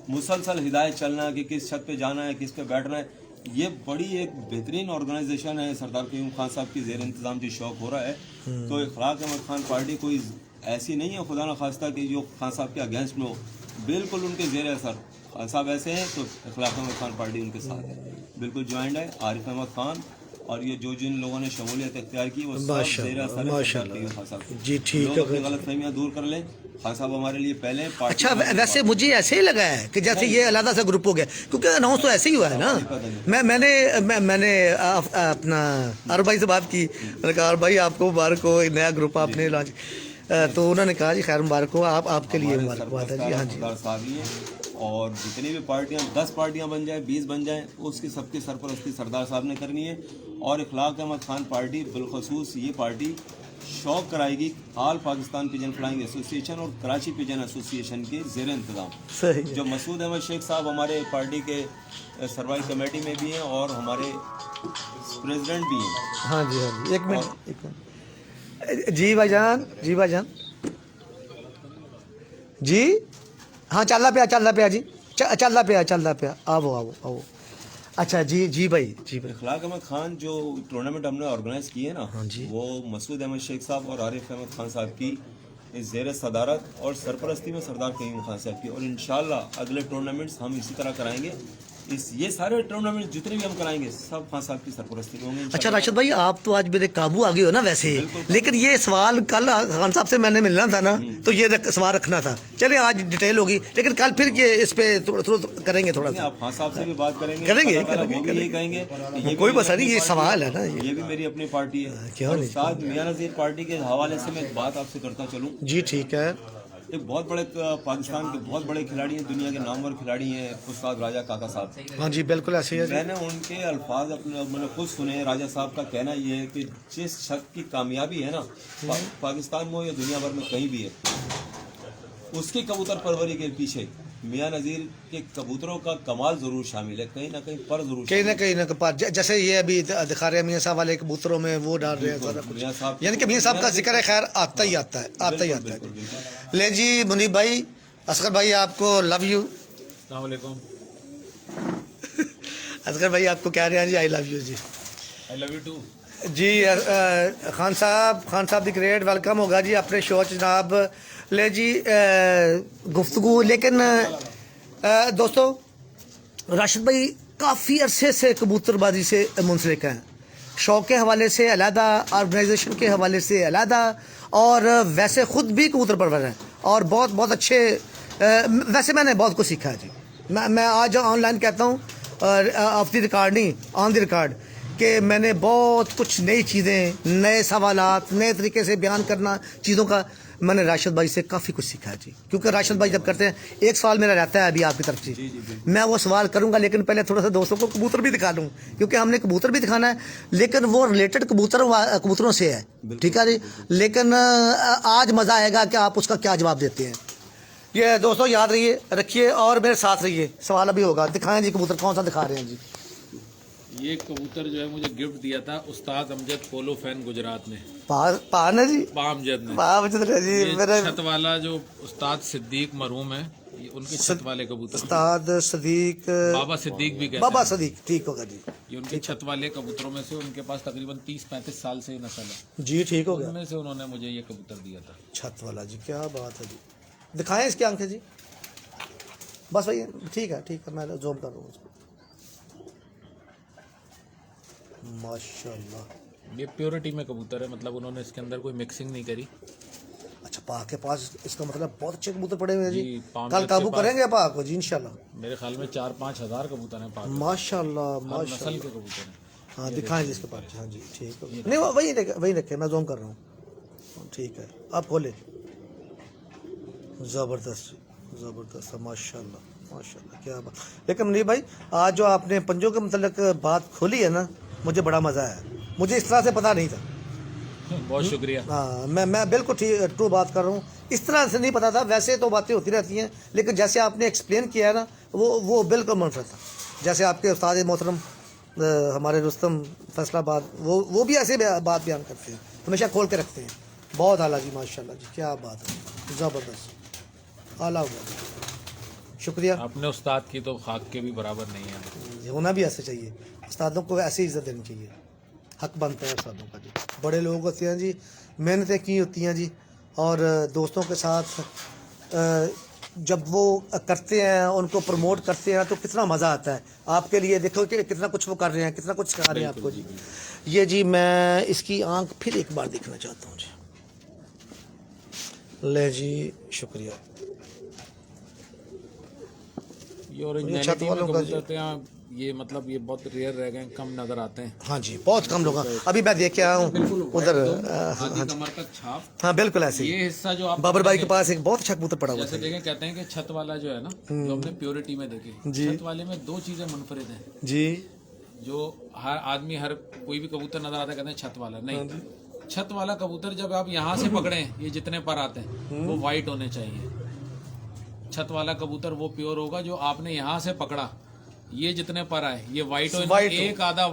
मुसलसल हिदायत चलना कि किस छत पे जाना है, किस पे बैठना है, ये बड़ी एक बेहतरीन ऑर्गेनाइजेशन है सरदार कयूम खान साहब की ज़ेर इंतज़ाम जो शौक हो रहा है। तो इखलाक अहमद खान पार्टी कोई ऐसी नहीं है खुदा न खास्ता कि जो खान साहब के अगेंस्ट में हो, बिल्कुल उनके ज़ेर असर खान साहब ऐसे हैं तो इखलाक अहमद खान पार्टी उनके साथ है, बिल्कुल ज्वाइंट है। आरिफ अहमद खान और ये जिन लोगों ने शमूलियत इख्तियार की वो सब ज़ेर असर है खान साहब जी। ठीक है, अपनी गलत फहमियाँ दूर कर लें, खान साहब हमारे लिए पहले। अच्छा, वैसे मुझे ऐसे ही लगा है कि जैसे ये अलग सा ग्रुप हो गया, क्योंकि अनाउंस तो ऐसे ही हुआ है ना। मैंने अपना अर भाई से बात की, मैंने कहा अर भाई आपको मुबारक हो, एक नया ग्रुप आपने लॉन्च, तो उन्होंने कहा जी खैर मुबारक हो, आपके लिए मुबारकबाद है जी। हाँ जी। और जितनी भी पार्टियां 10 पार्टियां बन जाए, 20 बन जाए, उसकी सबकी सरपरस्ती सरदार साहब ने करनी है। और इखलाक अहमद खान पार्टी बिलखसूस ये पार्टी शौक कराएगी all Pakistan pigeon flying association और कराची पिजन एसोसिएशन के ज़ेर इंतज़ाम। जो मसूद अहमद शेख साहब हमारे पार्टी के सरवाई कमेटी में भी हैं और हमारे प्रेसिडेंट भी हैं। हाँ जी, एक मिनट जी भाईजान, जी हाँ चलना पे जी, चलना पे आओ। अच्छा जी भाई। इखलाक अहमद खान जो टूर्नामेंट हमने ऑर्गेनाइज की है ना, हाँ जी, वो मसूद अहमद शेख साहब और आरिफ अहमद खान साहब की ज़ेर सदारत और सरपरस्ती में सरदार कयूम खान साहब की। और इंशाल्लाह अगले टूर्नामेंट्स हम इसी तरह कराएंगे। ये सारे टूर्नामेंट जितने भी हम कराएंगे सब खान साहब की सरपरस्ती में होंगे। अच्छा राशिद भाई, आप तो आज मेरे काबू आ गए हो ना वैसे, लेकिन ये सवाल कल खान साहब से मैंने मिलना था ना, तो ये सवाल रखना था। चलिए आज डिटेल होगी, लेकिन कल फिर ये इस पे थोड़ा करेंगे, थोड़ा सा आप खान साहब से भी बात करेंगे, करेंगे। कोई मसला नहीं, ये सवाल है ना, ये भी मेरी अपनी पार्टी है। क्यों नहीं, साथ मियां नज़ीर पार्टी के हवाले से मैं बात आपसे करता चलूँ जी। ठीक है। एक बहुत बड़े पाकिस्तान के बहुत बड़े खिलाड़ी हैं, दुनिया के नामवर खिलाड़ी हैं उस्ताद राजा काका साहब। हाँ जी बिल्कुल ऐसे ही है। मैंने उनके अल्फाज मैंने खुद सुने। राजा साहब का कहना ये है कि जिस शख्स की कामयाबी है ना पाकिस्तान में या दुनिया भर में कहीं भी है, उसकी कबूतर परवरी के पीछे मियां नज़ीर के कबूतरों का कमाल जरूर शामिल है, कहीं ना कहीं पर जरूर, कहीं ना पर जैसे ये अभी दिखा रहे हैं मियां साहब वाले कबूतरों में वो डाल रहे हैं सारा कुछ, यानी कि मियां साहब का जिक्र है खैर आता ही आता है। ले जी मुनीब भाई, असगर भाई आपको लव यू। अस्सलाम वालेकुम। असगर भाई आपको कह रहे हैं जी आई लव यू जी। आई लव यू टू जी। Khan Sahab the great welcome होगा जी अपने शो जनाब। ले जी गुफ्तगू, लेकिन दोस्तों राशिद भाई काफ़ी अरसे से कबूतरबाजी से मुंसलिक हैं, शौक़ के हवाले से अलहदा, ऑर्गेनाइजेशन के हवाले से अलहदा, और वैसे ख़ुद भी कबूतर परवर हैं और बहुत अच्छे। वैसे मैंने बहुत कुछ सीखा है जी। मैं आज ऑनलाइन कहता हूँ और ऑफ द रिकॉर्ड नहीं, ऑन द रिकॉर्ड, कि मैंने बहुत कुछ नई चीज़ें, नए सवालात, नए तरीके से बयान करना चीज़ों का मैंने राशिद भाई से काफ़ी कुछ सीखा है जी। क्योंकि राशिद भाई जब करते हैं, एक सवाल मेरा रहता है अभी आपकी तरफ से, मैं वो सवाल करूंगा, लेकिन पहले थोड़ा सा दोस्तों को कबूतर भी दिखा दूं, क्योंकि हमने कबूतर भी दिखाना है, लेकिन वो रिलेटेड कबूतरों से है, ठीक है जी। लेकिन आज मज़ा आएगा कि आप उसका क्या जवाब देते हैं। ये दोस्तों याद रखिए और मेरे साथ रहिए। सवाल अभी होगा, दिखाएं जी कबूतर कौन सा दिखा रहे हैं जी। ये कबूतर जो है मुझे गिफ्ट दिया था उस्ताद अमजद पोलो फैन गुजरात ने, पान है जी, अमजद ने जी। मेरे छत वाला जो उस्ताद सिद्दीक मरहूम है, ये उनके छत वाले कबूतर, उस्ताद सदीक, बाबा सिद्दीक भी कहते हैं, बाबा सदीक, ठीक होगा जी। ये उनके छत वाले कबूतरों में से, उनके पास तकरीबन 30-35 साल से नस्ल है जी, ठीक हो गया। उनमें से उन्होंने मुझे ये कबूतर दिया था, छत वाला जी। क्या बात है जी, दिखाएं इसकी आंखें जी। बस भाई ठीक है मैं जूम कर रहा हूँ उसको। माशाल्लाह। ये प्योरिटी में कबूतर है, मतलब उन्होंने इसके अंदर कोई मिक्सिंग नहीं करी। अच्छा पाक के पास इसका मतलब बहुत अच्छे कबूतर पड़े हुए हैं जी। जी, पाम कल के काबू पास- करेंगे पाक को जी इंशाल्लाह। मेरे ख्याल में 4-5 हज़ार कबूतर हैं पाक में। माशाल्लाह हर नस्ल माशाल्लाह। के कबूतर हैं। हाँ दिखाएं जी इसके पास। हाँ जी ठीक है, नहीं वो वही रखे मैं जूम कर रहा हूँ। ठीक है आप खोले। ज़बरदस्त है माशाल्लाह क्या बात। लेकिन नहीं भाई आज जो आपने पंजों के मतलब बात खोली है ना, मुझे बड़ा मज़ा आया। मुझे इस तरह से पता नहीं था। बहुत शुक्रिया। हाँ मैं बिल्कुल ठीक ट्रू बात कर रहा हूँ। इस तरह से नहीं पता था, वैसे तो बातें होती रहती हैं, लेकिन जैसे आपने एक्सप्लेन किया है ना वो बिल्कुल मुनफरद था। जैसे आपके उस्ताद मोहतरम हमारे रुस्तम फैसलाबाद वो भी ऐसे बात बयान करते हैं, हमेशा खोल के रखते हैं। बहुत आला जी माशाल्लाह जी क्या बात है, ज़बरदस्त आला हुआ। शुक्रिया। अपने उस्ताद की तो खाक के भी बराबर नहीं है। होना भी ऐसे चाहिए, उस्तादों को ऐसे इज्जत देनी चाहिए, हक बनता है उस्तादों का जी। बड़े लोग होते हैं जी, मेहनतें की होती हैं जी, और दोस्तों के साथ जब वो करते हैं उनको प्रमोट करते हैं तो कितना मज़ा आता है। आपके लिए देखो कि कितना कुछ वो कर रहे हैं, कितना कुछ सिखा रहे हैं आपको जी। ये जी मैं इसकी आंख फिर एक बार देखना चाहता हूँ जी। ले जी शुक्रिया। ये ओरिजिनलिटी में कबूतर थे यहाँ, ये मतलब ये बहुत रेयर रह गए, कम नज़र आते हैं। हाँ जी बहुत कम लोग। अभी मैं देख के आया हूँ उधर। आधी कमर तक छाप। हाँ बिल्कुल ऐसे ही। ये हिस्सा जो आप बाबर भाई के पास एक बहुत अच्छा कबूतर पड़ा हुआ जैसे था। देखें, कहते हैं कि छत वाला जो है ना, जो हमने प्योरिटी में देखे, जी। छत वाले में दो चीजें मुनफरिद हैं जी जो हर आदमी, हर कोई भी कबूतर नजर आता है कहते हैं छत वाला। नहीं, छत वाला कबूतर जब आप यहाँ से पकड़े, ये जितने पर आते हैं वो वाइट होने चाहिए। छत वाला कबूतर वो प्योर होगा जो आपने यहाँ से पकड़ा, ये जितने पर आए ये वाइट हो, एक आधा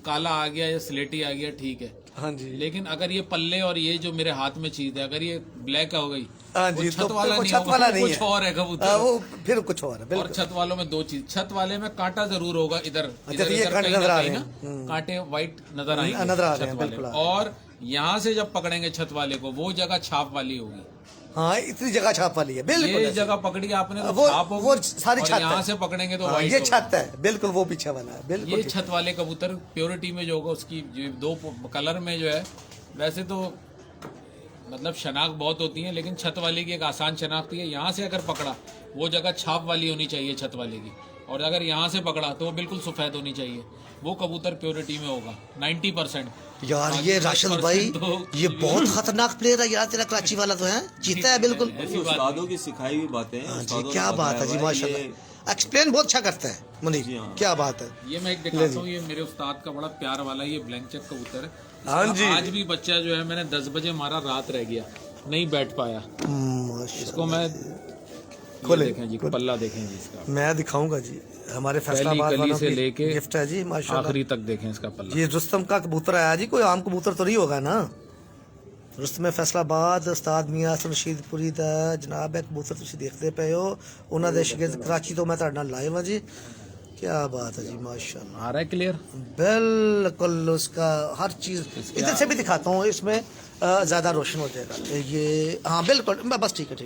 काला आ गया या स्लेटी आ गया ठीक है। हाँ जी। लेकिन अगर ये पल्ले और ये जो मेरे हाथ में चीज है अगर ये ब्लैक हो गई, हाँ वो जी, छत तो वाला वो नहीं छत होगा, वाला वो नहीं कुछ है। और है कबूतर। वो फिर कुछ और है और बिल्कुल। छत वालों में दो चीज, छत वाले में कांटा जरूर होगा, इधर अच्छा, इधर ये इधर कांटे कहीं नजर ना आ कहीं रहे ना कांटे व्हाइट नजर आएंगे नजर आ रहे छत हैं, वाले बिल्कुल में। आ रहे हैं। और यहाँ से जब पकड़ेंगे छत वाले को, वो जगह छाप वाली होगी। हाँ इतनी जगह छाप वाली है बिल्कुल। ये ऐसे। जगह पकड़ी आपने तो वो छाप होगी, वो सारी और छत यहाँ है। से पकड़ेंगे तो हाँ, व्हाइट ये होगी। छत है बिल्कुल, वो पीछे वाला है बिल्कुल। ये छत वाले कबूतर प्योरिटी में जो होगा उसकी जो दो कलर में जो है, वैसे तो मतलब शनाख्त बहुत होती है, लेकिन छत वाले की एक आसान शनाख्त है, यहाँ से अगर पकड़ा वो जगह छाप वाली होनी चाहिए छत वाले की, और अगर यहाँ से पकड़ा तो वो बिल्कुल सफ़ेद होनी चाहिए। वो कबूतर प्योरिटी में होगा 90%। यार ये राशिद भाई ये बहुत खतरनाक प्लेयर है यार, तेरा कराची वाला तो है, जीता है बिल्कुल। उस्तादों की सिखाई हुई बातें हैं। हाँ जी उस्तादों क्या ने बात है जी बताया हुआ है, माशाल्लाह। एक्सप्लेन बहुत अच्छा करता है मुनीर, क्या बात है। ये मैं एक दिखाता हूँ, ये मेरे उस्ताद का बड़ा प्यार वाला ये ब्लैंक चेक कबूतर है। हाँ जी। आज भी बच्चा जो है मैंने 10 बजे मारा, रात रह गया, नहीं बैठ पाया। इसको मैं खोले देखें जी, पल्ला देखें जी इसका, मैं दिखाऊंगा जी। हमारे पहली फैसलाबाद कली वालों से की लेके गिफ्ट है जी माशाल्लाह। आखिरी तक देखें इसका पल्ला। ये रुस्तम का कबूतर आया जी, कोई आम कबूतर तो नहीं होगा ना। रुस्तम फैसलाबाद उस्ताद मियां रशीदपुरी दा जनाब है कबूतर तुम देखते पे हो, उन्होंने दे शिगे कराची तो मैं ਤੁਹਾਡੇ ਨਾਲ लाइव हाँ जी। क्या बात है जी माशाल्लाह। आ रहा है क्लियर? बिल्कुल उसका हर चीज़ इधर से भी दिखाता हूँ, इसमें ज़्यादा रोशन हो जाएगा ये। हाँ बिल्कुल बस ठीक है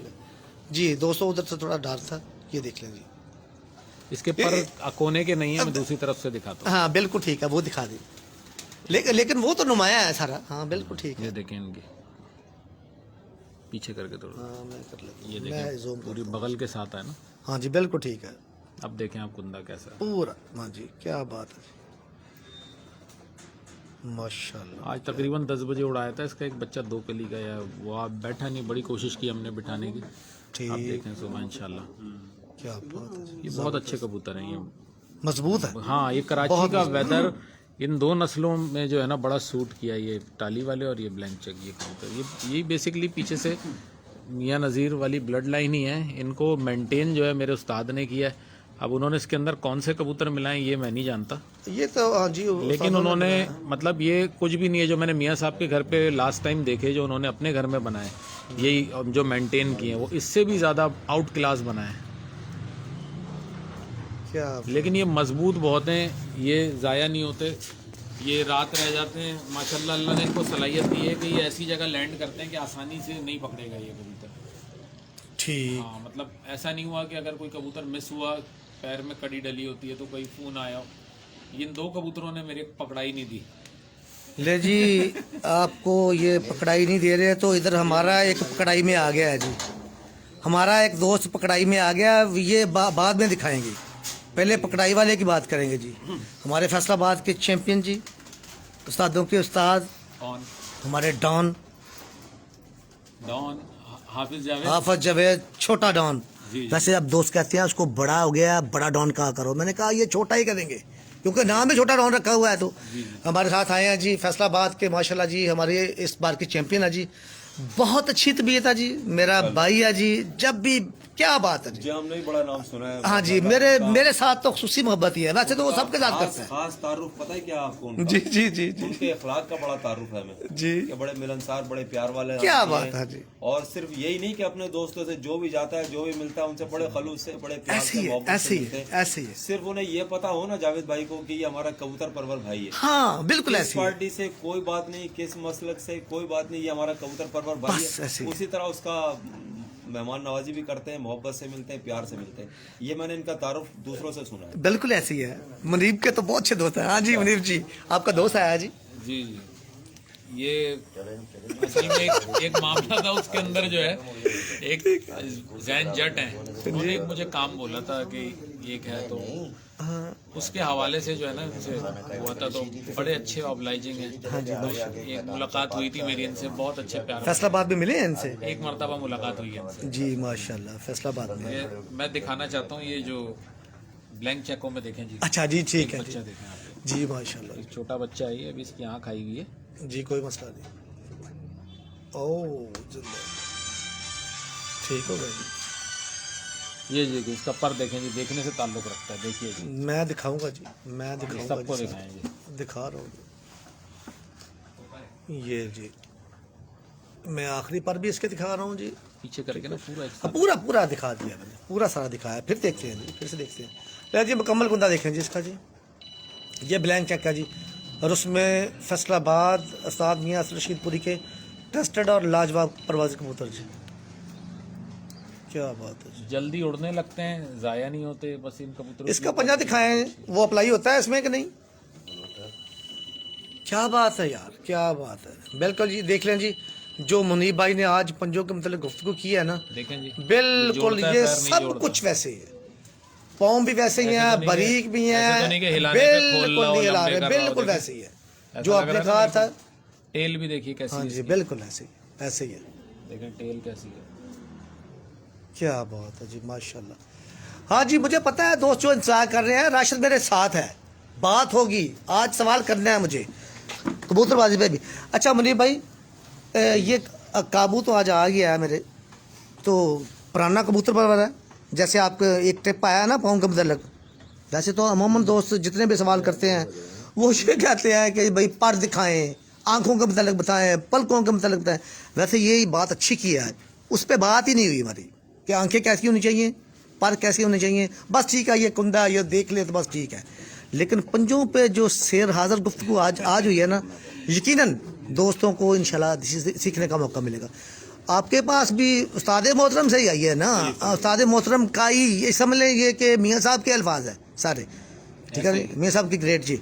जी। दोस्तों उधर से थोड़ा डार्क था, ये देख लें जी। इसके पर कोने के नहीं है, मैं दूसरी तरफ से दिखाता हाँ बिल्कुल ठीक है, वो दिखा दी, लेकिन वो तो नुमाया है सारा। हाँ बिल्कुल ठीक हूँ। है। ये देखें इनकी पीछे करके थोड़ा, हाँ मैं कर लेता ये हूँ, मैं देखें zoom पूरी बगल के साथ है ना। हाँ जी बिल्कुल ठीक है। अब देखें आप कुंदा कैसा है पूरा। हाँ जी क्या बात है माशाल्लाह। आज तकरीबन 10 बजे उड़ाया था इसका एक बच्चा, 2 कली का, या वो आप बैठा नहीं, बड़ी कोशिश की हमने बिठाने की। ठीक। आप देखें सुबह इंशाल्लाह। क्या बात है जी, ये बहुत अच्छे कबूतर हैं ये। मजबूत है। हाँ, ये कराची का वेदर इन दो नस्लों में जो है ना बड़ा सूट किया, ये टाली वाले और ये ब्लैंक चेक ये कबूतर। ये बेसिकली पीछे से मियाँ नज़ीर वाली ब्लड लाइन ही है, इनको मेंटेन जो है मेरे उस्ताद ने किया है। अब उन्होंने इसके अंदर कौन से कबूतर मिलाएं ये मैं नहीं जानता, ये तो हाँ जी। लेकिन उन्होंने मतलब ये कुछ भी नहीं है जो मैंने मियाँ साहब के घर पे लास्ट टाइम देखे, जो उन्होंने अपने घर में बनाए, यही जो मेंटेन किए हैं, वो इससे भी ज़्यादा आउट क्लास बनाए। क्या लेकिन ये मजबूत बहुत हैं, ये ज़ाया नहीं होते, ये रात रह जाते हैं। माशाल्लाह अल्लाह ने इनको सलाहियत दी है कि ये ऐसी जगह लैंड करते हैं कि आसानी से नहीं पकड़ेगा ये कबूतर। ठीक। हाँ, मतलब ऐसा नहीं हुआ कि अगर कोई कबूतर मिस हुआ, पैर में कड़ी डली होती है तो कोई फोन आया। इन 2 कबूतरों ने मेरे पकड़ाई नहीं दी। ले जी, आपको ये पकड़ाई नहीं दे रहे तो इधर हमारा एक पकड़ाई में आ गया है जी। हमारा एक दोस्त पकड़ाई में आ गया, ये बाद में दिखाएंगे, पहले पकड़ाई वाले की बात करेंगे जी। हमारे फैसलाबाद के चैंपियन जी, उस्तादों के उस्ताद, कौन? हमारे डॉन डॉन हाफिज जावेद। हाफिज जावेद, छोटा डॉन। जी, जी। वैसे अब दोस्त कहते हैं उसको बड़ा हो गया, बड़ा डॉन कहा करो। मैंने कहा ये छोटा ही करेंगे क्योंकि नाम में छोटा डॉन रखा हुआ है। तो हमारे साथ आए हैं जी फैसलाबाद के माशाल्लाह जी, हमारे इस बार के चैंपियन है जी। बहुत अच्छी तबीयत है जी, मेरा भाई है जी। जब भी क्या बात है जी, हमने भी बड़ा नाम सुना है। हाँ जी, मेरे साथ तो खुशी मोहब्बत ही है। वैसे तो वो सबके साथ करते हैं। खास तारुफ पता है क्या आपको उनका? जी जी जी जी उनके अखलाक का बड़ा तारुफ है हमें जी। कि बड़े मिलनसार, बड़े प्यार वाले क्या आदमी बात हैं। है जी। और सिर्फ यही नहीं कि अपने दोस्तों से जो भी जाता है, जो भी मिलता है, उनसे बड़े खलूस से, बड़े प्यार ऐसे से, ही है, मोहब्बत ऐसे से ही मिलते है, हैं। ऐसे ही है। सिर्फ उन्हें ये पता हो ना जावेद भाई को कि ये हमारा कबूतर परवर भाई है। हाँ बिल्कुल किस ऐसे ही है। पार्टी से कोई बात नहीं, किस मसलक से कोई बात नहीं, ये हमारा कबूतर परवर भाई बस ऐसे है। ही। उसी तरह उसका मेहमान नवाजी भी करते हैं, मोहब्बत से मिलते हैं, प्यार से मिलते हैं। ये मैंने इनका तारुफ दूसरों से सुना है। बिल्कुल ऐसे ही है। मुनीब के तो बहुत अच्छे दोस्त हैं। हाँ जी मुनीब जी, आपका दोस्त आया जी। जी जी, ये असल में एक मामला था, उसके अंदर जो है एक जैन जट है, उन्होंने एक मुझे काम बोला था कि एक है, तो उसके हवाले से जो है ना उनसे हुआ था, तो बड़े अच्छे ऑब्लाइजिंग हैं। तो एक मुलाकात हुई थी मेरी इनसे, बहुत अच्छे प्यार। फैसलाबाद में मिले हैं इनसे? एक मरतबा मुलाकात हुई है इनसे जी माशाल्लाह, फैसलाबाद में। ये मैं दिखाना चाहता हूँ, ये जो ब्लैंक चेकों में देखें जी। अच्छा जी, ठीक है बच्चा जी। देखें आप, जी माशाल्लाह एक छोटा बच्चा है ये, अभी इसकी आँख आई हुई है। जी, कोई मसला नहीं। ओह जिंदा, ठीक हो गया जी। ये देखिए, इसका पर देखें जी, देखने से ताल्लुक रखता है। देखिए जी, मैं दिखाऊंगा जी, मैं दिखाऊंगा सबको जी, दिखाएं जी। दिखा रहा हूँ ये जी। मैं आखिरी पर भी इसके दिखा रहा हूँ जी। पीछे करके ना पूरा एक हाँ, पूरा पूरा दिखा दिया मैंने, पूरा सारा दिखाया। फिर देखते हैं जी, फिर से देखते हैं। ले जी मुकम्मल कुंदा देखें जी इसका जी। ये ब्लैंक चेक है जी, और उसमें फैसलाबाद उस्ताद मियां रशीदपुरी के टेस्टेड और लाजवाब परवाज़ कबूतर जी। क्या बात है जी। जल्दी उड़ने लगते हैं, ज़ाया नहीं होते। बस इन कबूतरों इसका पंजा दिखाएं, वो अप्लाई होता है इसमें कि नहीं? क्या बात है यार, क्या बात है। बिल्कुल जी, देख लें जी, जो मुनीब भाई ने आज पंजों के मतलब गुफ्तगू की है ना, देखें जी, बिल्कुल जोड़ता है, ये पैर नहीं सब जोड़ता। कुछ वैसे ही है। पाँव भी वैसे ही ऐसे हैं, तो नहीं बारीक भी ऐसे हैं, तो नहीं कि हिलाने पे खोल बिल्कुल रहा हो, नहीं हिला लंबे रहे, कर रहा हो, बिल्कुल देखिए। वैसे ही है ऐसा जो लग आपने रहा है कहा ना, था। टेल भी देखिए कैसी हाँ है जी इसकी। बिल्कुल ऐसे ही, ऐसे ही है। देखें टेल कैसी है। क्या बात है जी माशाल्लाह। हाँ जी, मुझे पता है दोस्त जो इंतजार कर रहे हैं, राशिद मेरे साथ है, बात होगी। आज सवाल करना है मुझे कबूतरबाजी पे भी। अच्छा मुनीब भाई, ये काबू तो आज आ गया है मेरे, तो पुराना कबूतर पर है, जैसे आपको एक ट्रिप आया ना पाँव के मतलब। वैसे तो अमूमन दोस्त जितने भी सवाल करते हैं वो ये कहते हैं कि भाई पर दिखाएं, आंखों के मतलब बताएं, पलकों के मतलब बताएं। वैसे ये बात अच्छी की है, उस पर बात ही नहीं हुई हमारी कि आंखें कैसी होनी चाहिए, पर कैसे होने चाहिए। बस ठीक है, ये कुंदा ये देख ले तो बस ठीक है। लेकिन पंजों पे जो शेर हाजिर गुफ्तगू आज हुई है ना, यकीनन दोस्तों को इंशाल्लाह सीखने का मौका मिलेगा। आपके पास भी उस्ताद मोहतरम से ही आई है ना, उस्ताद मोहतरम का ही ये समझ लें ये कि मियाँ साहब के अल्फाज है सारे, ठीक है। मियाँ साहब की ग्रेट जी,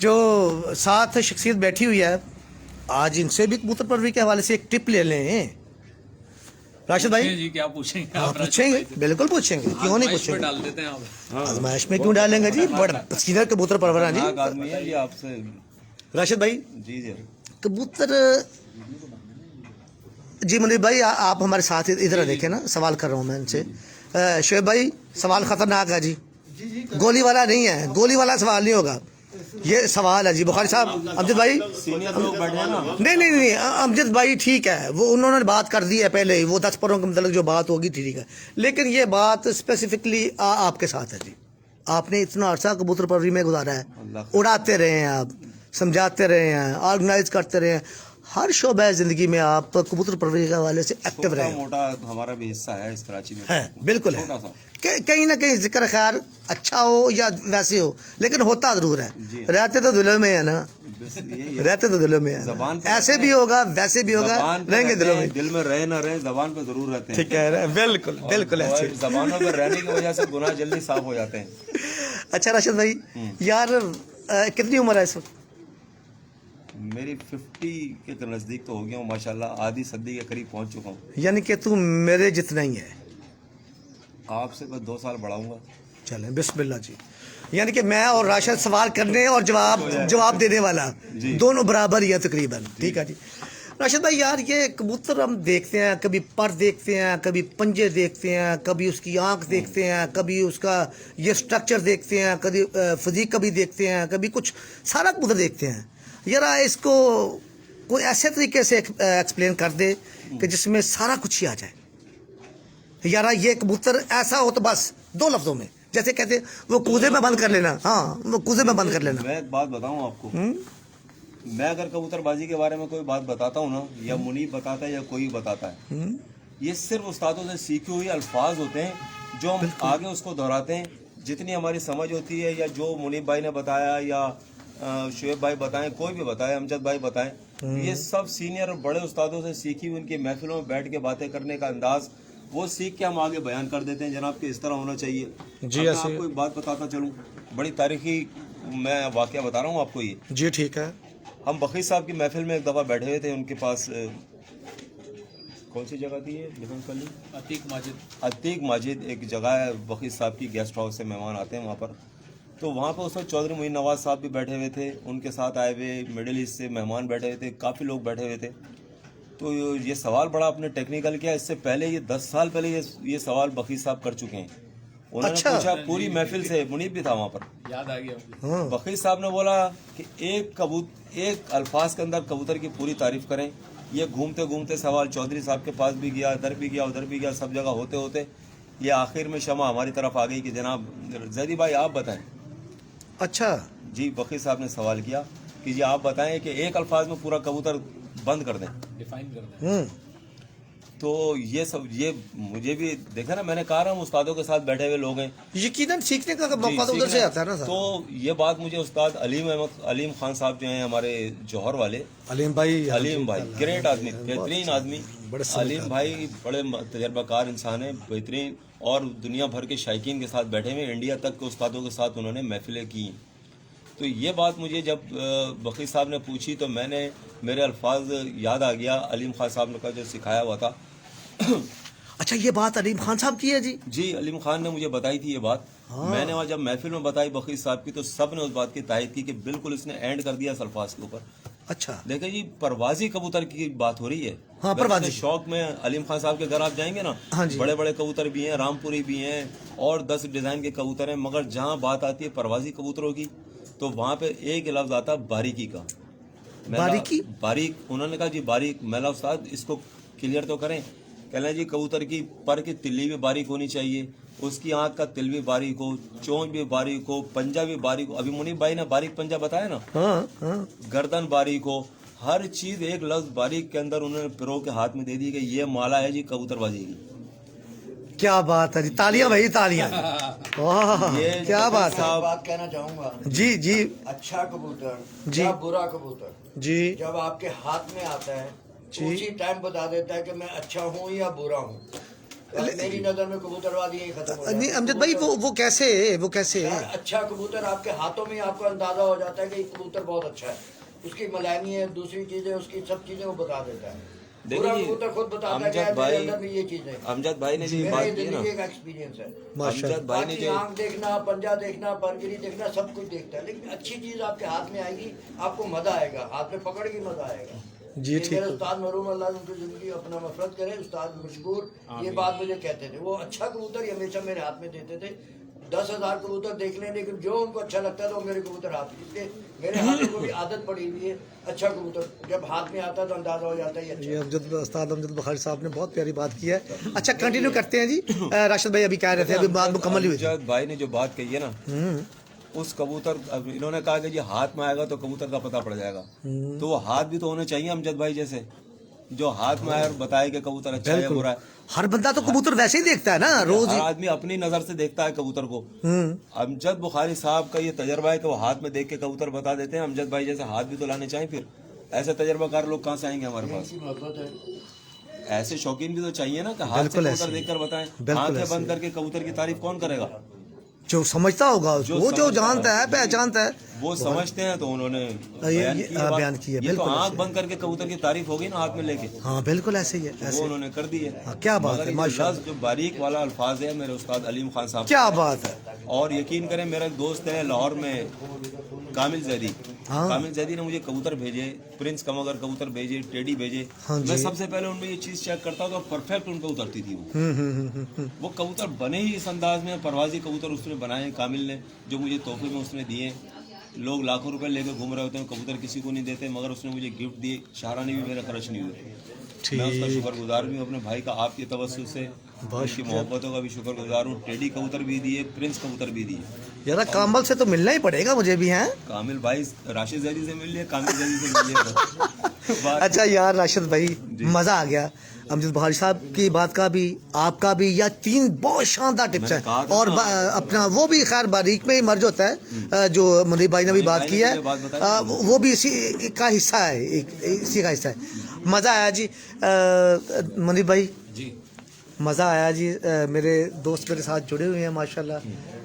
जो साथ शख्सियत बैठी हुई है, आज इनसे भी कबूतर परवरी के हवाले से एक टिप ले लें। राशिद भाई जी क्या पूछेंगे आप आप? पूछेंगे, बिल्कुल पूछेंगे, क्यों नहीं आजमाइश पे पूछेंगे। डाल देते हैं आप। आजमाइश में क्यों डालेंगे जी, बड़ा सीनियर कबूतर परवर हैं जी आदमी है जी आपसे। राशिद भाई। जी जी, कबूतर जी मुनीब भाई, आप हमारे साथ इधर देखें ना, सवाल कर रहा हूँ मैं इनसे। शोएब भाई, सवाल खतरनाक है जी, गोली वाला नहीं है, गोली वाला सवाल नहीं होगा, ये सवाल है जी। बुखारी साहब, अमजद भाई, सीनियर लोग बैठे हैं ना। नहीं, अमजद भाई ठीक है, वो उन्होंने बात कर दी है पहले ही, वो 10 परों के मतलब जो बात होगी ठीक है। लेकिन ये बात स्पेसिफिकली आपके साथ है जी। आपने इतना अरसा कबूतर परवरी में गुजारा है, उड़ाते रहे हैं आप, समझाते रहे हैं, ऑर्गेनाइज करते रहे हैं, हर शोबे ज़िंदगी में आप कबूतर परवरिश के हवाले से एक्टिव रहे मोटा हमारा भी हिस्सा है इस कराची में, है, बिल्कुल है। छोटा सा। कहीं ना कहीं जिक्र खैर अच्छा हो या वैसे हो, लेकिन होता ज़रूर है। जी। रहते तो दिलों में है ना, बस यही है। रहते तो दिलों में है ज़बान ना। पे ऐसे रहते भी हैं। होगा वैसे भी होगा, ज़बान पे रहेंगे रहते दिलों हैं, में। दिल में रहे ना रहे जबान पे जरूर रहते हैं। ठीक कह रहे हैं, बिल्कुल बिल्कुल और ऐसे। जबानों पर रहने की वजह से गुनाह जल्दी साफ हो जाते हैं। अच्छा राशिद भाई, यार कितनी उम्र है इस वक्त? मेरी 50 के नज़दीक तो हो गया हूँ माशाल्लाह, आधी सदी के करीब पहुँच चुका हूँ। यानी कि तू मेरे जितना ही है। आपसे बस 2 साल बढ़ाऊंगा। चलें बिस्मिल्लाह जी। यानी कि मैं और राशिद सवाल करने और जवाब देने वाला जी। दोनों बराबर ही है तकरीबन। ठीक है जी राशिद भाई, यार ये कबूतर हम देखते हैं, कभी पर देखते हैं, कभी पंजे देखते हैं, कभी उसकी आंख देखते हैं, कभी उसका ये स्ट्रक्चर देखते हैं, कभी फिजिक कभी देखते हैं, कभी कुछ सारा कबूतर देखते हैं। यार इसको कोई ऐसे तरीके से एक्सप्लेन कर दे कि जिसमें सारा कुछ ही आ जाए। यार ये कबूतर ऐसा हो तो बस 2 लफ्जों में, जैसे कहते हैं वो कूजे में बंद कर लेना। हाँ, वो कूजे में बंद कर लेना। मैं एक बात बताऊं आपको, मैं अगर कबूतरबाजी के बारे में कोई बात बताता हूँ ना, या मुनीब बताता है या कोई बताता है, ये सिर्फ उस्तादों से सीखे हुए अल्फाज होते हैं जो हम आगे उसको दोहराते हैं। जितनी हमारी समझ होती है, या जो मुनीब भाई ने बताया या शुएब भाई बताएं, कोई भी बताए, अमजद भाई बताएं, ये सब सीनियर और बड़े उस्तादों से सीखी हुई उनकी महफिलों में बैठ के बातें करने का अंदाज, वो सीख के हम आगे बयान कर देते हैं जनाब कि इस तरह होना चाहिए। जी, अब मैं ऐसे- आपको एक बात बताता चलूँ, बड़ी तारीखी मैं वाकया बता रहा हूँ आपको। ये जी ठीक है। हम बखीर साहब की महफिल में एक दफ़ा बैठे हुए थे, उनके पास कौन सी जगह थी ये अतीक माजिद एक जगह है, बखीर साहब की गेस्ट हाउस से मेहमान आते हैं वहाँ पर। तो वहाँ पर उस वक्त चौधरी मुइन नवाज साहब भी बैठे हुए थे, उनके साथ आए हुए मिडिल ईस्ट से मेहमान बैठे हुए थे, काफ़ी लोग बैठे हुए थे। तो ये सवाल बड़ा आपने टेक्निकल किया, इससे पहले ये 10 साल पहले ये सवाल बखीर साहब कर चुके हैं। उन्होंने अच्छा। पूछा पूरी महफिल से, मुनीब भी था वहाँ पर, याद आ गया मुझे। हाँ। बखीर साहब ने बोला कि एक अल्फाज के अंदर कबूतर की पूरी तारीफ करें। ये घूमते घूमते सवाल चौधरी साहब के पास भी गया, इधर भी गया, उधर भी गया, सब जगह होते होते ये आखिर में शमा हमारी तरफ आ गई कि जनाब जैदी भाई आप बताएं। अच्छा जी, बखीर साहब ने सवाल किया कि जी आप बताएं कि एक अल्फाज में पूरा कबूतर बंद कर दें, डिफाइन कर दें। तो ये सब ये मुझे भी देखा ना, मैंने कहा ना हम उस्तादों के साथ बैठे हुए लोग हैं, यकीनन सीखने का जी, मौका तो उधर से सीखना। आता है ना। तो ये बात मुझे उस्ताद अलीम खान साहब जो हैं हमारे जौहर वाले, अलीम भाई ग्रेट आदमी, बेहतरीन आदमी। बड़े समझदार अलीम भाई बड़े तजर्बाकार इंसान है, बेहतरीन, और दुनिया भर के शायकीन के साथ बैठे हुए, इंडिया तक के उस्तादों के साथ उन्होंने महफिलें की। तो ये बात मुझे जब बखीर साहब ने पूछी तो मेरे अल्फाज याद आ गया अलीम खान साहब ने का जो सिखाया हुआ था। अच्छा ये बात अलीम खान साहब की है जी? जी, अलीम खान ने मुझे बताई थी ये बात। मैंने वहाँ जब महफिल में बताई बखीर साहब की, तो सब ने उस बात की तायद की कि बिल्कुल इसने एंड कर दिया अल्फाज के ऊपर। अच्छा देखिए जी, परवाजी कबूतर की बात हो रही है। हाँ, वैसे परवाजी। शौक में अलीम खान साहब के घर आप जाएंगे ना, हाँ जी। बड़े बड़े कबूतर भी हैं, रामपुरी भी हैं, और 10 डिजाइन के कबूतर हैं, मगर जहाँ बात आती है परवाजी कबूतरों की, तो वहाँ पे एक लफ्ज आता है बारीकी का। बारीकी? बारीक। उन्होंने कहा जी बारीक। मैंने उस्ताद इसको क्लियर तो करें। कहना जी कबूतर की पर की तिल्ली भी बारीक होनी चाहिए, उसकी आंख का तिल भी बारीक हो, चोंच भी बारीक हो, पंजा भी बारीक हो। अभी मुनीब भाई ने बारीक पंजा बताया ना, हाँ। गर्दन बारीक हो, हर चीज एक लफ्ज बारीक के अंदर उन्होंने पिरो के हाथ में दे दी कि ये माला है जी कबूतरबाजी की। क्या बात है जी, तालियां भाई तालियां। वाह ये क्या बात है। साहब- बात कहना चाहूंगा। जी जी अच्छा कबूतर जी। या बुरा कबूतर जी जब आपके हाथ में आता है जी। उसी टाइम बता देता है कि मैं अच्छा हूँ या बुरा हूँ। बस मेरी नजर में कबूतरबाजी यही खत्म हो जाती नहीं है। अमजद भाई वो कैसे यार, अच्छा कबूतर आपके हाथों में ही आपको अंदाजा हो जाता है कि ये कबूतर बहुत अच्छा है, उसकी मलायनी है, दूसरी चीजें, उसकी सब चीजें वो बता देता है। देखिए बुरा जी, कबूतर खुद बताता है कि अमजद यार मेरे भाई- अंदर में ये चीजें हैं। अमजद भाई ने जो मेरा बात ये की ना, जिंदगी का एक्सपीरियंस है। माशाल्लाह। अमजद भाई ने बाकी जो आंख देखना, पंजा देखना, परगिरी देखना, सब कुछ देखता है, लेकिन अच्छी चीज आपके हाथ में आएगी, आपको मजा आएगा, हाथ में पकड़ के मजा आएगा। जी, ये ठीक मेरे है। उस्ताद मरूम अल्लाह उनकी जिंदगी अपना मफरत करे, उस्ताद मशकूर ये बात मुझे कहते थे। वो अच्छा कबूतर ही हमेशा मेरे हाथ में देते थे। 10,000 कबूतर देख लें, लेकिन जो उनको अच्छा लगता था वो मेरे कबूतर हाथ में, इसलिए मेरे हाथों को भी आदत पड़ी हुई है। अच्छा कबूतर जब हाथ में आता है तो अंदाजा हो जाता है ये अच्छा ये उस्ताद अमजद बुखारी साहब ने बहुत प्यारी बात की है। अच्छा कंटिन्यू करते हैं जी। राशिद भाई अभी कह रहे थे, अभी बात मुकम्मल हुई। अमजद भाई ने जो बात कही है ना, उस कबूतर, अब इन्होंने कहा कि जी हाथ में आएगा तो कबूतर का पता पड़ जाएगा, तो वो हाथ भी तो होने चाहिए अमजद भाई जैसे, जो हाथ में आए और बताए कि कबूतर अच्छा है बुरा है। हर बंदा तो कबूतर वैसे ही देखता है ना रोज हर ही। आदमी अपनी नजर से देखता है कबूतर को। अमजद बुखारी साहब का ये तजर्बा है कि वो हाथ में देख के कबूतर बता देते हैं। अमजद भाई जैसे हाथ भी तो लाने चाहिए, फिर ऐसे तजर्बाकार लोग कहाँ से आएंगे हमारे पास? ऐसे शौकीन भी तो चाहिए ना कि हाथ से कबूतर देखकर बताएं। आंखें बंद करके कबूतर की तारीफ कौन करेगा? जो समझता होगा उसको, वो जो जानता है पहचानता है वो समझते हैं, तो उन्होंने बयान की है। ये तो आंख बंद करके कबूतर की तारीफ होगी ना हाथ में लेके। हाँ बिल्कुल ऐसे ही है, वो ऐसे उन्होंने कर दी है। क्या बात है, मगर ये माशाल्लाह। लफ्ज़ जो बारीक वाला अल्फाज है मेरे उस्ताद अलीम खान साहब, क्या बात है। और यकीन करें मेरा एक दोस्त है लाहौर में, कामिल जैदी। हाँ। कामिल जैदी ने मुझे कबूतर भेजे, प्रिंस कमगर कबूतर भेजे, टेडी भेजे। हाँ जी। मैं सबसे पहले उनमें ये चीज चेक करता हूँ तो परफेक्ट उनको उतरती थी वो कबूतर बने ही इस अंदाज में, परवाजी कबूतर उसने बनाए कामिल ने, जो मुझे तोहफे में उसने दिए। लोग लाखों रुपए लेकर घूम रहे होते हैं, कबूतर किसी को नहीं देते, मगर उसने मुझे गिफ्ट दिए, शाहरानी भी मेरा खर्च नहीं हुए। मैं उसका शुक्रगुजार भी हूँ अपने भाई का, आपकी तवज्जो से, उसकी मोहब्बतों का भी शुक्रगुजार हूँ। टेडी कबूतर भी दिए, प्रिंस कबूतर भी दिए। यार कामल से तो मिलना ही पड़ेगा मुझे भी, हैं? कामिल भाई राशिद जैदी से मिल लिया, कामिल जैदी से मिल लिया। अच्छा यार राशिद भाई, मजा आ गया अमजद बुखारी साहब की बात का भी, आपका भी। या 3 बहुत शानदार टिप्स हैं, और अपना वो भी खैर बारीक में ही मर्ज होता है, जो मुनीब भाई ने भी बात की है, वो भी इसी का हिस्सा है, इसी का हिस्सा है। मज़ा आया जी मुनीब भाई जी, मज़ा आया जी। मेरे दोस्त मेरे साथ जुड़े हुए हैं माशाल्लाह।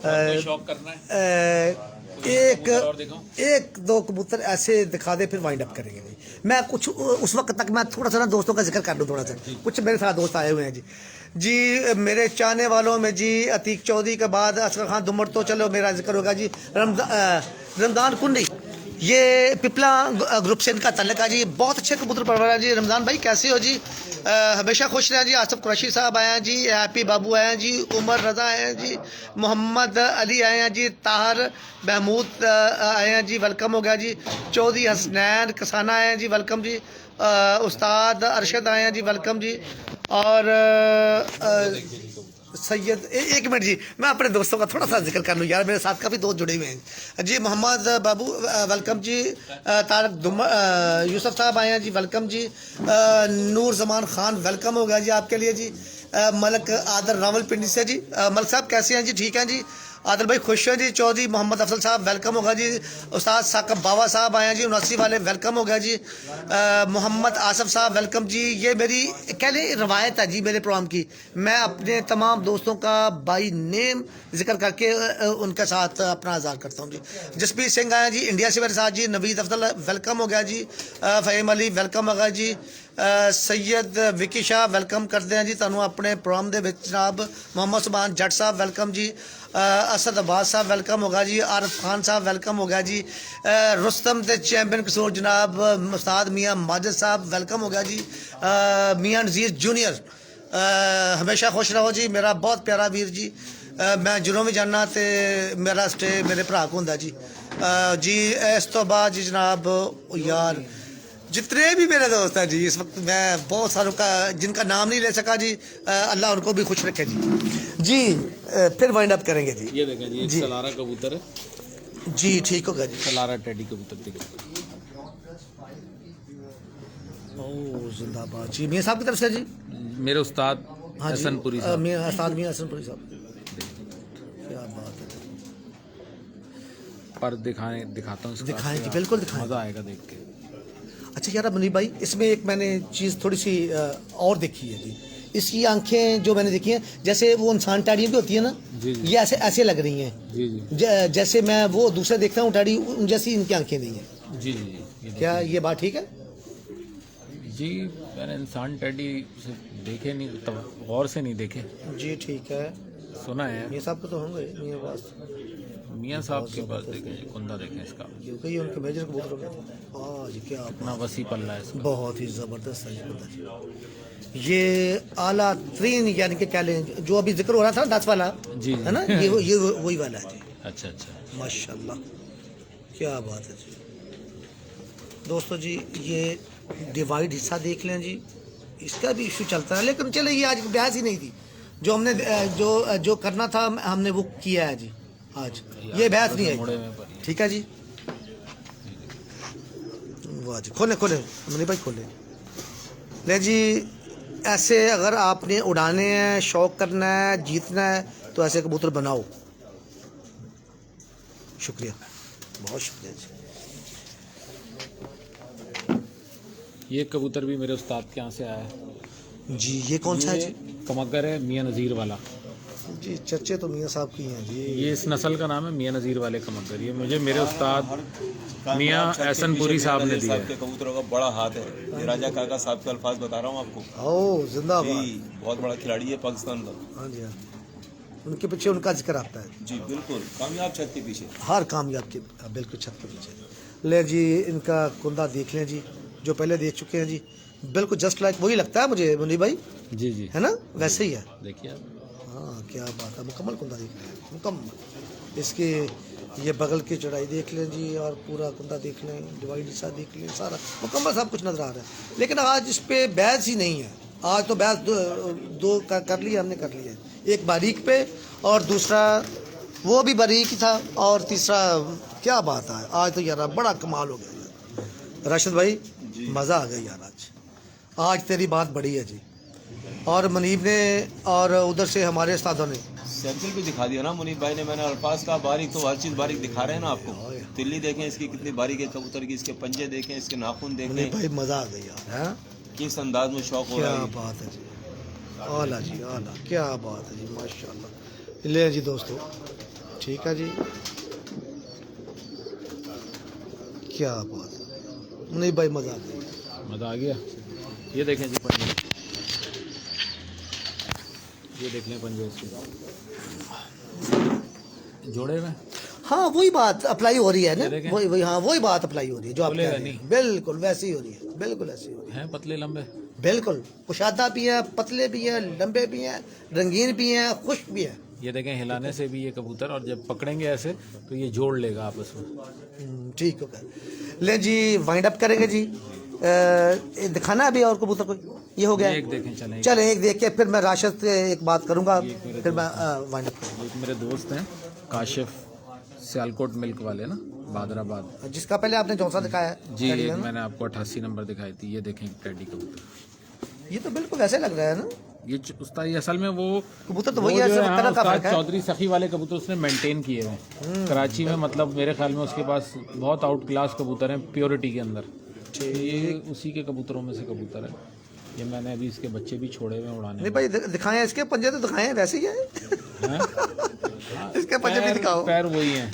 कोई शौक करना है एक दो कबूतर ऐसे दिखा दे, फिर वाइंड अप करेंगे भाई। मैं कुछ उस वक्त तक मैं थोड़ा सा ना दोस्तों का जिक्र कर दूं, थोड़ा सा कुछ मेरे साथ दोस्त आए हुए हैं जी मेरे चाहने वालों में जी। अतीक चौधरी के बाद असगर खान दुमर, तो चलो मेरा जिक्र होगा जी। रमजान कुंडी, ये पिपला ग्रुप से इनका तल्लक है जी। बहुत अच्छे कबूतर परवर है जी। रमजान भाई कैसे हो जी? हमेशा खुश रहें जी। आसिफ कुरैशी साहब आए हैं जी, हैप्पी बाबू आए हैं जी, उमर रजा आए हैं जी, मोहम्मद अली आए हैं जी, ताहर महमूद आए हैं जी, वेलकम हो गया जी। चौधरी हसनैन कसाना आए हैं जी, वेलकम जी। उस्ताद अरशद आए हैं जी, वेलकम जी। और सैयद एक मिनट जी, मैं अपने दोस्तों का थोड़ा सा जिक्र कर लूँ यार, मेरे साथ काफ़ी दोस्त जुड़े हुए हैं जी। मोहम्मद बाबू वेलकम जी। तारक यूसुफ साहब आए हैं जी, वेलकम जी। नूर जमान खान वेलकम हो गया जी आपके लिए जी। मलक आदर रावलपिंडी से जी। मलक साहब कैसे हैं जी? ठीक हैं जी। आदिल भाई खुश हैं जी। चौधरी मोहम्मद अफजल साहब वेलकम होगा जी। उस्ताद साकब बाबा साहब आए हैं जी, 79 वाले वेलकम हो गया जी। मोहम्मद आसफ साहब वेलकम जी। ये मेरी कह लें रवायत है जी मेरे प्रोग्राम की, मैं अपने तमाम दोस्तों का बाई नेम जिक्र करके उनके साथ अपना आज़ार करता हूँ जी। जसप्रीत सिंह आए हैं जी इंडिया से मेरे साथ जी। नवीद अफजल वेलकम हो गया जी। फ़हीम अली वेलकम हो गया जी। सैयद विकी शाह वेलकम करते हैं जी ਤੁਹਾਨੂੰ अपने प्रोग्राम ਦੇ ਵਿੱਚ जनाब। मोहम्मद सुभान जट साहब वेलकम जी। असद अब्बास साहब वेलकम होगा जी। आरिफ खान साहब वेलकम हो गया जी। रुस्तम ते चैंपियन कसूर जनाब उस्ताद मियाँ माजिद साहब वेलकम हो गया जी। मियाँ नज़ीर जूनियर हमेशा खुश रहो जी, मेरा बहुत प्यारा वीर जी। मैं जदों भी जाना तो मेरा स्टे मेरे भरा को होंदा जी। जी इस तो बाद जी जनाब यार जितने भी मेरे दोस्त हैं जी, इस वक्त मैं बहुत सारों का जिनका नाम नहीं ले सका जी, अल्लाह उनको भी खुश रखे जी। फिर वाइंड अप करेंगे जी। ये देखें जी, एक सलारा कबूतर है जी, ठीक होगा जी। सलारा टेडी कबूतर दिखे। ओ जिंदाबाद जी। मियाँ साहब की तरफ से जी। मेरे उस्ताद हाँ जी, हसनपुरी साहब। मियाँ हसनपुरी साहब, क्या बात है। पर दिखाता हूँ, दिखाएं जी, बिल्कुल दिखाएं, मज़ा आएगा देख के। अच्छा यार मुनीब भाई, इसमें एक मैंने चीज़ थोड़ी सी और देखी है जी। इसकी आंखें जो मैंने देखी हैं, जैसे वो इंसान टैडी भी होती है ना, ये ऐसे ऐसे लग रही हैं जी। जैसे मैं वो दूसरे देखता हूँ टैडी, जैसी इनकी आंखें नहीं हैं जी जी। क्या ये बात ठीक है जी? मैंने इंसान टैडी से देखे नहीं, तब गौर से नहीं देखे जी। ठीक है, सुना है। मियाँ साहब को तो होंगे, मियाँ पास मियाँ साहब के पास देखें, कुंदा देखें इसका, क्योंकि उनके मेजर कबूतर हो गए थे। हाँ जी, क्या इतना वसी पल्ला है इसका, बहुत ही ज़बरदस्त है जी। ये आला तरीन यानी कि क्या लें, जो अभी जिक्र हो रहा था 10 वाला जी है ना, ये वही वाला है जी। अच्छा अच्छा, माशाल्लाह, क्या बात है जी। दोस्तों जी ये डिवाइड हिस्सा देख लें जी, इसका भी इशू चलता है, लेकिन चले ये आज बहस ही नहीं थी। जो हमने जो करना था हमने वो किया है जी। आज ये बैच नहीं है, मुड़े में पड़ी। ठीक है जी। वाह जी, खोले खोले मनी भाई खोले। ले जी, ऐसे अगर आपने उड़ाने हैं, शौक करना है, जीतना है, तो ऐसे कबूतर बनाओ। शुक्रिया, बहुत शुक्रिया जी। ये कबूतर भी मेरे उस्ताद के यहाँ से आया है। जी ये कौन सा है ये जी? कमगर है, मियाँ नज़ीर वाला। जी चर्चे तो मियाँ साहब की हैं जी। ये इस नस्ल का नाम है मियाँ नज़ीर वाले कमगर। ये मुझे मेरे उस्ताद मियाँ एहसनपुरी साहब ने दिया है। के कबूतरों का बड़ा हाथ है, ये राजा काका साहब के अल्फाज बता रहा हूँ आपको। ओ जिंदाबाद। जी, बहुत बड़ा खिलाड़ी है पाकिस्तान का। हाँ जी हाँ, उनके पीछे उनका जिक्र आता है। जी बिल्कुल, कामयाब छत के पीछे। हर कामयाब के बिल्कुल छत के पीछे। ले जी, इनका कुंदा देख लें जी, जो पहले देख चुके हैं जी। बिल्कुल जस्ट लाइक वही लगता है मुझे मुनी भाई, जी जी, है ना, वैसे ही है। देखिए आप। हाँ क्या बात है, मुकम्मल कुंदा देख रहे हैं, मुकम्मल। इसके ये बगल की चौड़ाई देख लें जी, और पूरा कुंदा देख लें, डिवाइड सा देख लें, सारा मुकम्मल सब कुछ नज़र आ रहा है। लेकिन आज इस पे बैच ही नहीं है। आज तो बैच दो कर लिया हमने, कर लिया है। एक बारीक पे और दूसरा वो भी बारीक ही था, और तीसरा क्या बात है, आज तो यार बड़ा कमाल हो गया यार। राशिद भाई मज़ा आ गया यार, आज तेरी बात बड़ी है जी। और मनीब ने और उधर से हमारे उस्तादों ने सैंपल भी दिखा दिया ना मुनीब भाई ने। मैंने अल्फाज का बारीक, तो हर चीज़ बारीक दिखा रहे हैं ना आपको। तिल्ली देखें इसकी कितनी बारीक है कबूतर की, इसके पंजे देखें, इसके नाखून देखें। मनीब भाई मज़ा आ गया यार, हैं? किस अंदाज में शौक हो रहा क्या है। बात है जी, आला जी आला, क्या बात है जी, माशाल्लाह। ले जी दोस्तों, ठीक है जी, क्या बात है, नहीं भाई मज़ा आ गया। मज़ा आ गया। ये देखें जी पंजे, ये देख लें पंजे इसके जोड़े में। हाँ वही बात अप्लाई हो रही है ना, देखें। वही हाँ वही बात अप्लाई हो रही है जो आप कह खुलेगा रहे हैं। नहीं। बिल्कुल वैसी ही हो रही है, बिल्कुल ऐसी हो रही हैं पतले लंबे। है। बिल्कुल कुशादा भी है, पतले भी हैं, लंबे भी हैं, रंगीन भी हैं, खुश्क भी है। ये देखें हिलाने से भी ये कबूतर, और जब पकड़ेंगे ऐसे तो ये जोड़ लेगा आपस में। ठीक हो गया। ले जी, वाइंड अप करेंगे जी। दिखाना है अभी और कबूतर कोई? ये हो गया। एक देखें, चलें। चलें एक देख के फिर मैं राशिद से एक बात करूंगा, फिर मैं वाइंड अप करूंगा। एक मेरे दोस्त हैं काशिफ, सियालकोट मिल्क वाले ना, बादराबाद। जिसका पहले आपने जौसा दिखाया है जी, टेडी एक है ना? मैंने आपको 88 नंबर दिखाई थी। ये देखें टेडी कबूतर। ये तो बिल्कुल वैसे लग रहा है ना ये उस्ताद, ये असल में वो कबूतर तो वो वही है, जो सिर्फ हाँ, कलर का उस्ताद फर्क है। चौधरी सखी वाले कबूतर उसने मेंटेन किए हुए हैं कराची में। मतलब मेरे ख्याल में उसके पास बहुत आउट क्लास कबूतर हैं प्योरिटी के अंदर। तो ये उसी के कबूतरों में से कबूतर है। ये मैंने अभी इसके बच्चे भी छोड़े हुए हैं उड़ाने नहीं भाई दिखाएं, इसके पंजे तो दिखाएं, वैसे ही है। हैं। इसके पंजे भी दिखाओ। पैर वही हैं।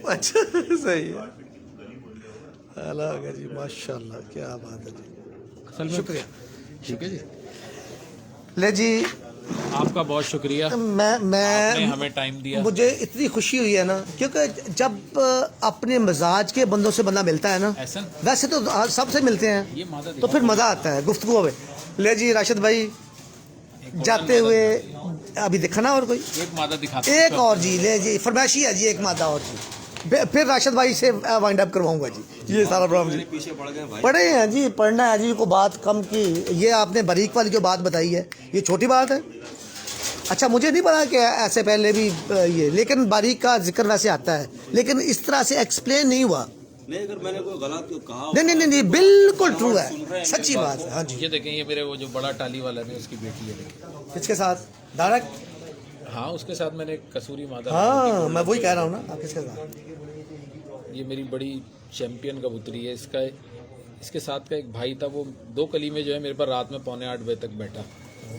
अच्छा सही है, अल्लाह हो गया जी, माशाल्लाह, क्या बात है जी, असल में शुक्रिया। ठीक है जी, ले जी, आपका बहुत शुक्रिया, मैं आपने हमें टाइम दिया। मुझे इतनी खुशी हुई है ना, क्योंकि जब अपने मिजाज के बंदों से बंदा मिलता है ना, ऐसा वैसे तो सबसे मिलते हैं, ये मादा तो फिर मज़ा आता है गुफ्तगू में। ले जी राशिद भाई, जाते हुए अभी दिखाना और कोई एक मादा दिखाते एक और जी, ले जी फरमाइशी है जी, एक मादा और जी, फिर राशिद भाई से वाइंड अप करवाऊंगा जी। ये सारा प्रॉब्लम जी, पीछे पड़ गए भाई। पढ़े हैं जी, पढ़ना है जी, को बात कम की। ये आपने बारीक वाली जो बात बताई है, ये छोटी बात है। अच्छा मुझे नहीं पता कि ऐसे पहले भी ये, लेकिन बारीक का जिक्र वैसे आता है, लेकिन इस तरह से एक्सप्लेन नहीं हुआ। नहीं, अगर मैंने कोई गलत कहा नहीं बिल्कुल ट्रू है, सच्ची बात है। हाँ जी, ये देखें, ये मेरे वो जो बड़ा टाली वाला है उसकी बेटी है, देखें। किसके साथ? डायरेक्ट? हाँ, उसके साथ मैंने एक कसूरी मादा। हाँ मैं वही कह रहा हूँ ना, आप किसके साथ? ये मेरी बड़ी चैंपियन कबूतरी है। इसका इसके साथ का एक भाई था, वो 2 कली में जो है मेरे पर रात में 7:45 बजे तक बैठा,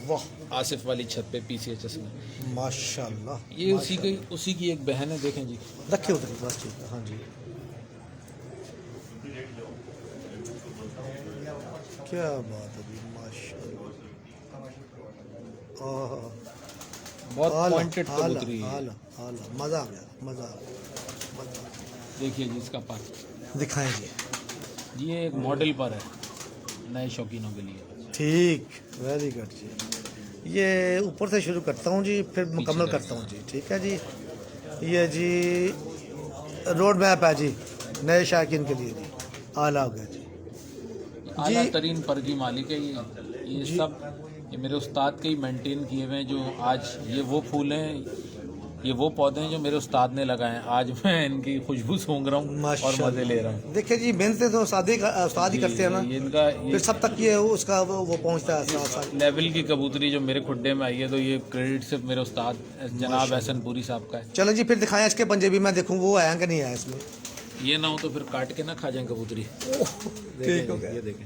वाह आसिफ वाली छत पे PCHS में। माशाल्लाह। ये उसी की एक बहन है, देखें जी। रखे उधर बस, ठीक है। हाँ जी, क्या बात है जी, माशाल्लाह। बहुत पॉइंटेड कबूतरी है। मज़ा आ गया, मज़ा आ गया। देखिए जी इसका पर, दिखाएं जी। ये एक मॉडल पर है नए शौकीनों के लिए। ठीक, वेरी गुड जी। ये ऊपर से शुरू करता हूँ जी, फिर मुकम्मल करता हूँ जी, ठीक है जी। ये जी रोड मैप है जी नए शायकीन के लिए जी, आला हो गया जी। आला तरीन पर की मालिक है ये सब। ये मेरे उस्ताद के ही मेंटेन किए हुए हैं। जो आज ये वो फूल हैं, ये वो पौधे हैं जो मेरे उस्ताद ने लगाए हैं। आज मैं इनकी खुशबू सूंघ रहा हूँ और माशाल्लाह। मजे ले रहा हूँ। देखिए जी, मेहनत तो उस्ताद ही करते हैं ना, ये इनका फिर सब तक ये उसका वो पहुंचता है साथ साथ। लेवल की कबूतरी जो मेरे खुड्डे में आई है, तो ये क्रेडिट सिर्फ मेरे उस्ताद जनाब एहसनपुरी साहब का है। चलो जी, फिर दिखाएं इसके पंजे भी, मैं देखूं वो आया कि नहीं आया इसमें। ये ना हो तो फिर काट के ना खा जाए कबूतरी। ठीक हो गया। ये देखें,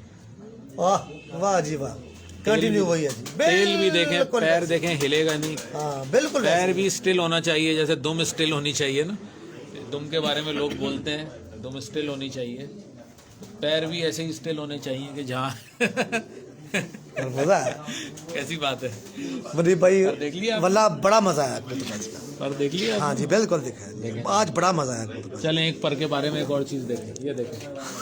वाह वाह जी वाह, कंटिन्यू वही है जी। तेल भी देखें, बिल्कुल। पैर देखें, हिलेगा नहीं। हाँ बिल्कुल पैर भी स्टिल होना चाहिए, जैसे दुम स्टिल होनी चाहिए ना। दुम के बारे में लोग बोलते हैं, दुम स्टिल होनी चाहिए। पैर भी ऐसे ही स्टिल होने चाहिए कि जहाँ मजा है। कैसी बात है। मुनीब भाई, और देख लिया आप? वल्ला बड़ा मजा आया कुतुबबाज का। और देख लिया। हाँ जी बिल्कुल देखा, आज बड़ा मजा आया कुतुबबाज। चलें एक पर के बारे में एक और चीज़ देखें। ये देखें,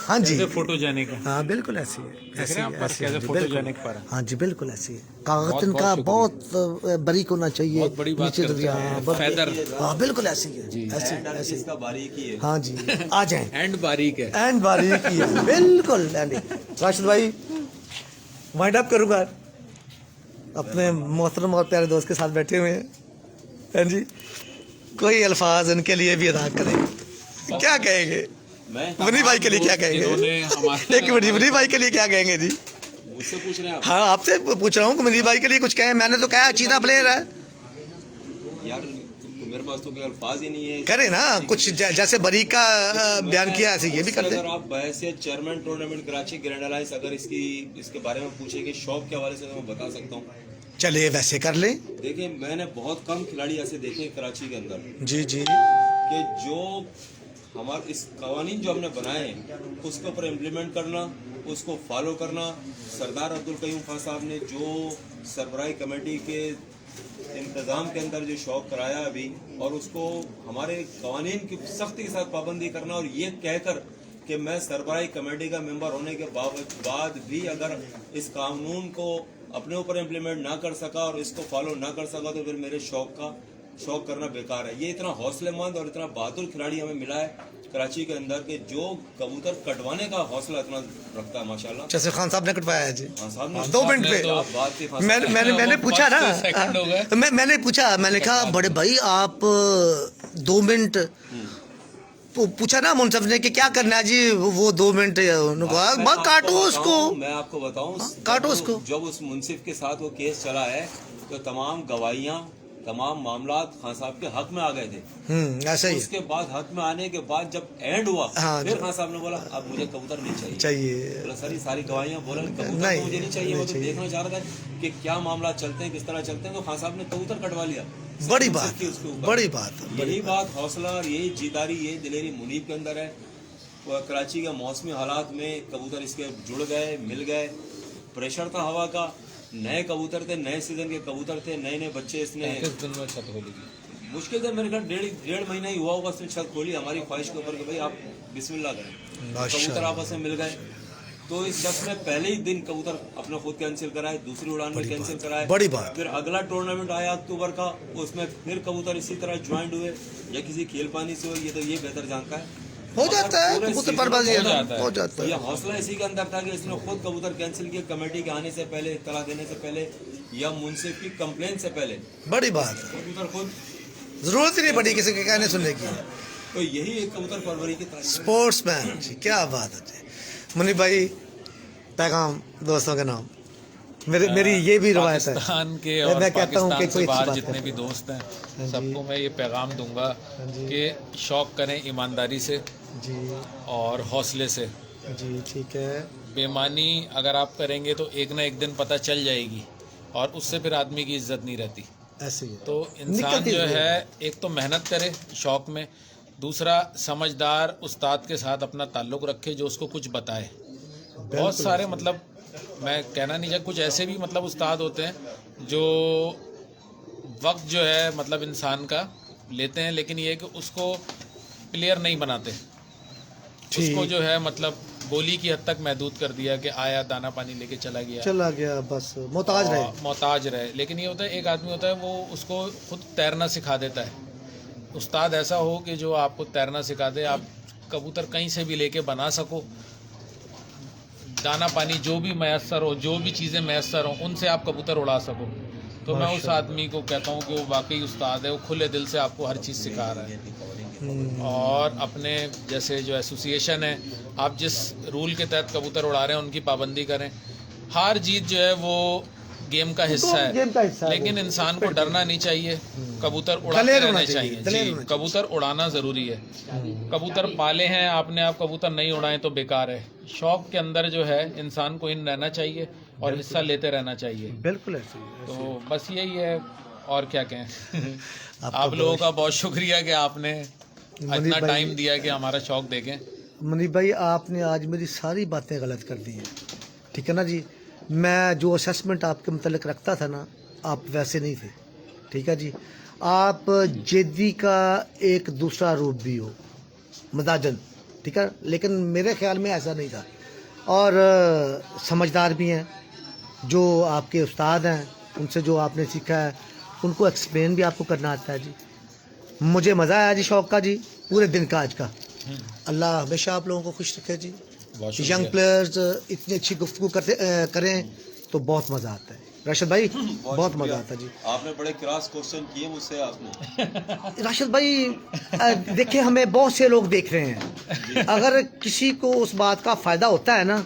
हाँ जी, कैसे फोटोजेनिक है। हाँ बिल्कुल ऐसी है, ऐसी रहे हैं है, आप पर ऐसी है, कैसे जी, बिल्कुल। फोटोजेनिक पर है। हाँ जी बिल्कुल ऐसी है। कागज बहुत इनका शुक्रिया। बहुत बारीक होना चाहिए, बहुत बड़ी बात नीचे करते दरिया, हैं। बहुत- फेदर। हाँ बिल्कुल ऐसी है, ऐसी ऐसी। इसका बारीकी है। हाँ जी, आ जाए एंड बारीक है। एंड बारीक ही है, बिल्कुल। राशिद भाई, वाइंड अप करूँगा, अपने मोहतरम और प्यारे दोस्त के साथ बैठे हुए हैं। हाँ जी, कोई अल्फाज उनके लिए भी अदा करें, क्या कहेंगे मुनीब भाई के लिए, क्या कहेंगे? जिन्होंने हमारे एक मिनट, मुनीब भाई के लिए क्या कहेंगे जी? मुझसे पूछ रहे हैं आप? हाँ आपसे पूछ रहा हूँ कि मुनीब भाई के लिए कुछ कहें। मैंने तो कहा चीता प्लेयर है, यार मेरे पास तो कोई अल्फाज ही नहीं है। करे ना कुछ जैसे बरीक का बयान किया, ऐसे ये भी कर दे। अगर आप बहैसियत chairman tournament Karachi grand alliance अगर इसके बारे में पूछेंगे शौक के हवाले से, तो मैं बता सकता हूँ। चलिए वैसे कर लें। देखिए, मैंने बहुत कम खिलाड़ी ऐसे देखे हैं कराची के अंदर जी जी, कि जो हमारे इस कवानीन जो हमने बनाए हैं उसके ऊपर इम्प्लीमेंट करना, उसको फॉलो करना। सरदार अब्दुल कयूम खान साहब ने जो सरबराही कमेटी के इंतज़ाम के अंदर जो शौक कराया अभी, और उसको हमारे कवानीन की सख्ती के साथ पाबंदी करना, और ये कहकर कि मैं सरबराही कमेटी का मेंबर होने के बाद भी अगर इस कानून को अपने ऊपर इम्प्लीमेंट ना कर सका और इसको फॉलो ना कर सका, तो फिर मेरे शौक करना बेकार है। ये इतना हौसलेमंद और इतना बहादुर खिलाड़ी हमें मिला है कराची के अंदर कि जो कबूतर कटवाने का हौसला इतना रखता है माशाल्लाह। जैसे खान साहब ने कटवाया है जी, हाँ साहब ने 2 मिनट पे। तो बात थी खान साहब। मैंने पूछा ना, सेकंड हो गए। मैंने पूछा, मैंने कहा बड़े भाई आप 2 मिनट पूछा ना मुंसफ ने कि क्या करना है जी, वो 2 मिनट उन्होंने कहा बस काटो उसको। मैं आपको बताऊं, काटो उसको। जब उस मुंसिफ के साथ वो केस चला है तो तमाम गवाहियां, तमाम मामलात खान साहब के हक में आ गए थे। ऐसा ही उसके बाद हक में आने के बाद जब एंड हुआ, हाँ, फिर खान साहब ने बोला अब मुझे कबूतर नहीं चाहिए। चाहिए। बोला सर ये सारी गवाहियां, बोला कबूतर नहीं, तो मुझे नहीं चाहिए। वो तो चाहिए। देखना चाह रहा था कि क्या मामला चलते हैं, किस तरह चलते हैं, तो खान साहब ने कबूतर कटवा लिया। बड़ी मुंसिफ बात, की उसके ऊपर। बड़ी बात, यही बात हौसला और यही जीदारी, यही दिलेरी मुनीब के अंदर है। वो कराची के मौसमी हालात में कबूतर इसके जुड़ गए, मिल गए। प्रेशर था हवा का, नए कबूतर थे, नए सीजन के कबूतर थे, नए नए बच्चे इसने। किस दिन में छत खोलेगी? मुश्किल से मेरे ख्याल डेढ़ महीना ही हुआ होगा इसने छत खोली हमारी ख्वाहिश के ऊपर कि भाई आप बिस्मिल्लाह करें। कबूतर आपस में मिल गए, तो इस शख्स ने पहले ही दिन कबूतर अपना खुद कैंसिल कराए, दूसरी उड़ान में कैंसिल कराए। बड़ी बात। फिर अगला टूर्नामेंट आया अक्टूबर का, उसमें फिर कबूतर इसी तरह ज्वाइंट हुए या किसी खेल पानी से हुए, ये तो ये बेहतर जानता है। हो जाता है पूरे कबूतर सीजन परबाजी हो है ना, जाता है। हो जाता तो है। ये हौसला इसी के अंदर था कि इसने खुद कबूतर कैंसिल किया कमेटी के आने से पहले, इत्तला देने से पहले या मुंसिफ की कंप्लेन से पहले। बड़ी बात है, कबूतर खुद, जरूरत ही नहीं पड़ी किसी के कहने सुनने की। तो यही एक कबूतर परवरी की तारीफ है। स्पोर्ट्समैन जी, क्या बात है जी। मुनीब भाई, पैगाम दोस्तों के नाम, मेरी ये भी रवायत है। पाकिस्तान के और मैं कहता हूँ कि पाकिस्तान से कोई बाहर अच्छी बात जितने है। भी दोस्त हैं, सबको मैं ये पैगाम दूंगा कि शौक करें ईमानदारी से जी और हौसले से। जी, ठीक है। बेईमानी अगर आप करेंगे तो एक ना एक दिन पता चल जाएगी, और उससे फिर आदमी की इज्जत नहीं रहती। ऐसे ही है। तो इंसान निकलती जो हुई है, एक तो मेहनत करे शौक में, दूसरा समझदार उस्ताद के साथ अपना ताल्लुक़ रखे जो उसको कुछ बताए। बहुत सारे मतलब मैं कहना नहीं चाहता, कुछ ऐसे भी मतलब उस्ताद होते हैं जो वक्त जो है मतलब इंसान का लेते हैं, लेकिन ये है कि उसको प्लेयर नहीं बनाते, उसको जो है मतलब बोली की हद तक महदूद कर दिया कि आया दाना पानी लेके चला गया बस मोहताज रहे। मोहताज रहे। लेकिन ये होता है, एक आदमी होता है वो उसको खुद तैरना सिखा देता है। उस्ताद ऐसा हो कि जो आपको तैरना सिखा दे, आप कबूतर कहीं से भी लेके बना सको, दाना पानी जो भी मैसर हो, जो भी चीज़ें मैसर हो, उनसे आप कबूतर उड़ा सको। तो मैं उस आदमी को कहता हूँ कि वो वाकई उस्ताद है, वो खुले दिल से आपको हर चीज़ सिखा रहा है। और अपने जैसे जो एसोसिएशन है, आप जिस रूल के तहत कबूतर उड़ा रहे हैं उनकी पाबंदी करें। हार जीत जो है वो गेम का हिस्सा है, गेम का हिस्सा है लेकिन वो। इंसान को डरना नहीं चाहिए, कबूतर उड़ाते दलेर होना रहने चाहिए, चाहिए दलेर जी, होना कबूतर उड़ाना ज़रूरी है। कबूतर पाले हैं आपने, आप कबूतर नहीं उड़ाएं तो बेकार है। शौक के अंदर जो है इंसान को इन रहना चाहिए और हिस्सा लेते रहना चाहिए। बिल्कुल ऐसे ही है। तो बस यही है, और क्या कहें। आपका आप लोगों का बहुत शुक्रिया कि आपने मनीष इतना भाई- टाइम दिया कि हमारा शौक देखें। मनीष भाई, आपने आज मेरी सारी बातें गलत कर दी हैं, ठीक है ना जी। मैं जो असेसमेंट आपके मतलब रखता था ना, आप वैसे नहीं थे, ठीक है जी। आप जेदी का एक दूसरा रूप भी हो, मदाजन, ठीक है, लेकिन मेरे ख्याल में ऐसा नहीं था। और समझदार भी हैं, जो आपके उस्ताद हैं, उनसे जो आपने सीखा है उनको एक्सप्लेन भी आपको करना आता है जी। मुझे मज़ा आया जी शौक का जी, पूरे दिन का आज का। अल्लाह हमेशा आप लोगों को खुश रखे जी। बहुत शुक्रिया। यंग प्लेयर्स इतनी अच्छी गुफ्तगू करते करें तो बहुत मज़ा आता है। राशिद भाई बहुत मज़ा आता है जी। आपने बड़े क्रॉस क्वेश्चन किए मुझसे आपने। राशिद भाई देखिए, हमें बहुत से लोग देख रहे हैं, अगर किसी को उस बात का फ़ायदा होता है ना,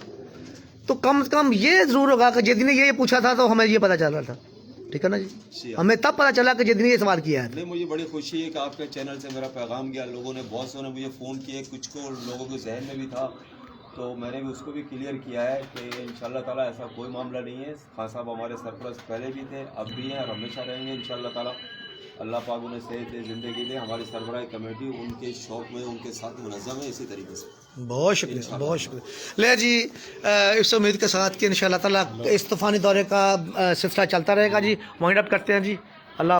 तो कम से कम ये ज़रूर होगा कि जितने ये पूछा था तो हमें ये पता चल रहा था, ठीक है ना जी। हमें तब पता चला कि जितने ये सवाल किया है। नहीं, मुझे बड़ी खुशी है कि आपके चैनल से मेरा पैगाम गया। लोगों ने, बहुत सौ ने मुझे फ़ोन किए, कुछ को लोगों के जहन में भी था, तो मैंने भी उसको भी क्लियर किया है कि इंशाल्लाह ताला ऐसा कोई मामला नहीं है। खान साहब हमारे सरपरस्त पहले भी थे, अब भी हैं और हमेशा रहेंगे इंशाल्लाह ताला। अल्लाह पाक उन्हें सेहत ज़िंदगी दे। हमारी सरबराह कमेटी उनके शौक़ में उनके साथ मुनज़्ज़म है इसी तरीके से। बहुत शुक्रिया, बहुत शुक्रिया। ले जी, इस उम्मीद के साथ कि इंशाल्लाह ताला इस तूफ़ानी दौरे का सिलसिला चलता रहेगा जी। वाइंड अप करते हैं जी।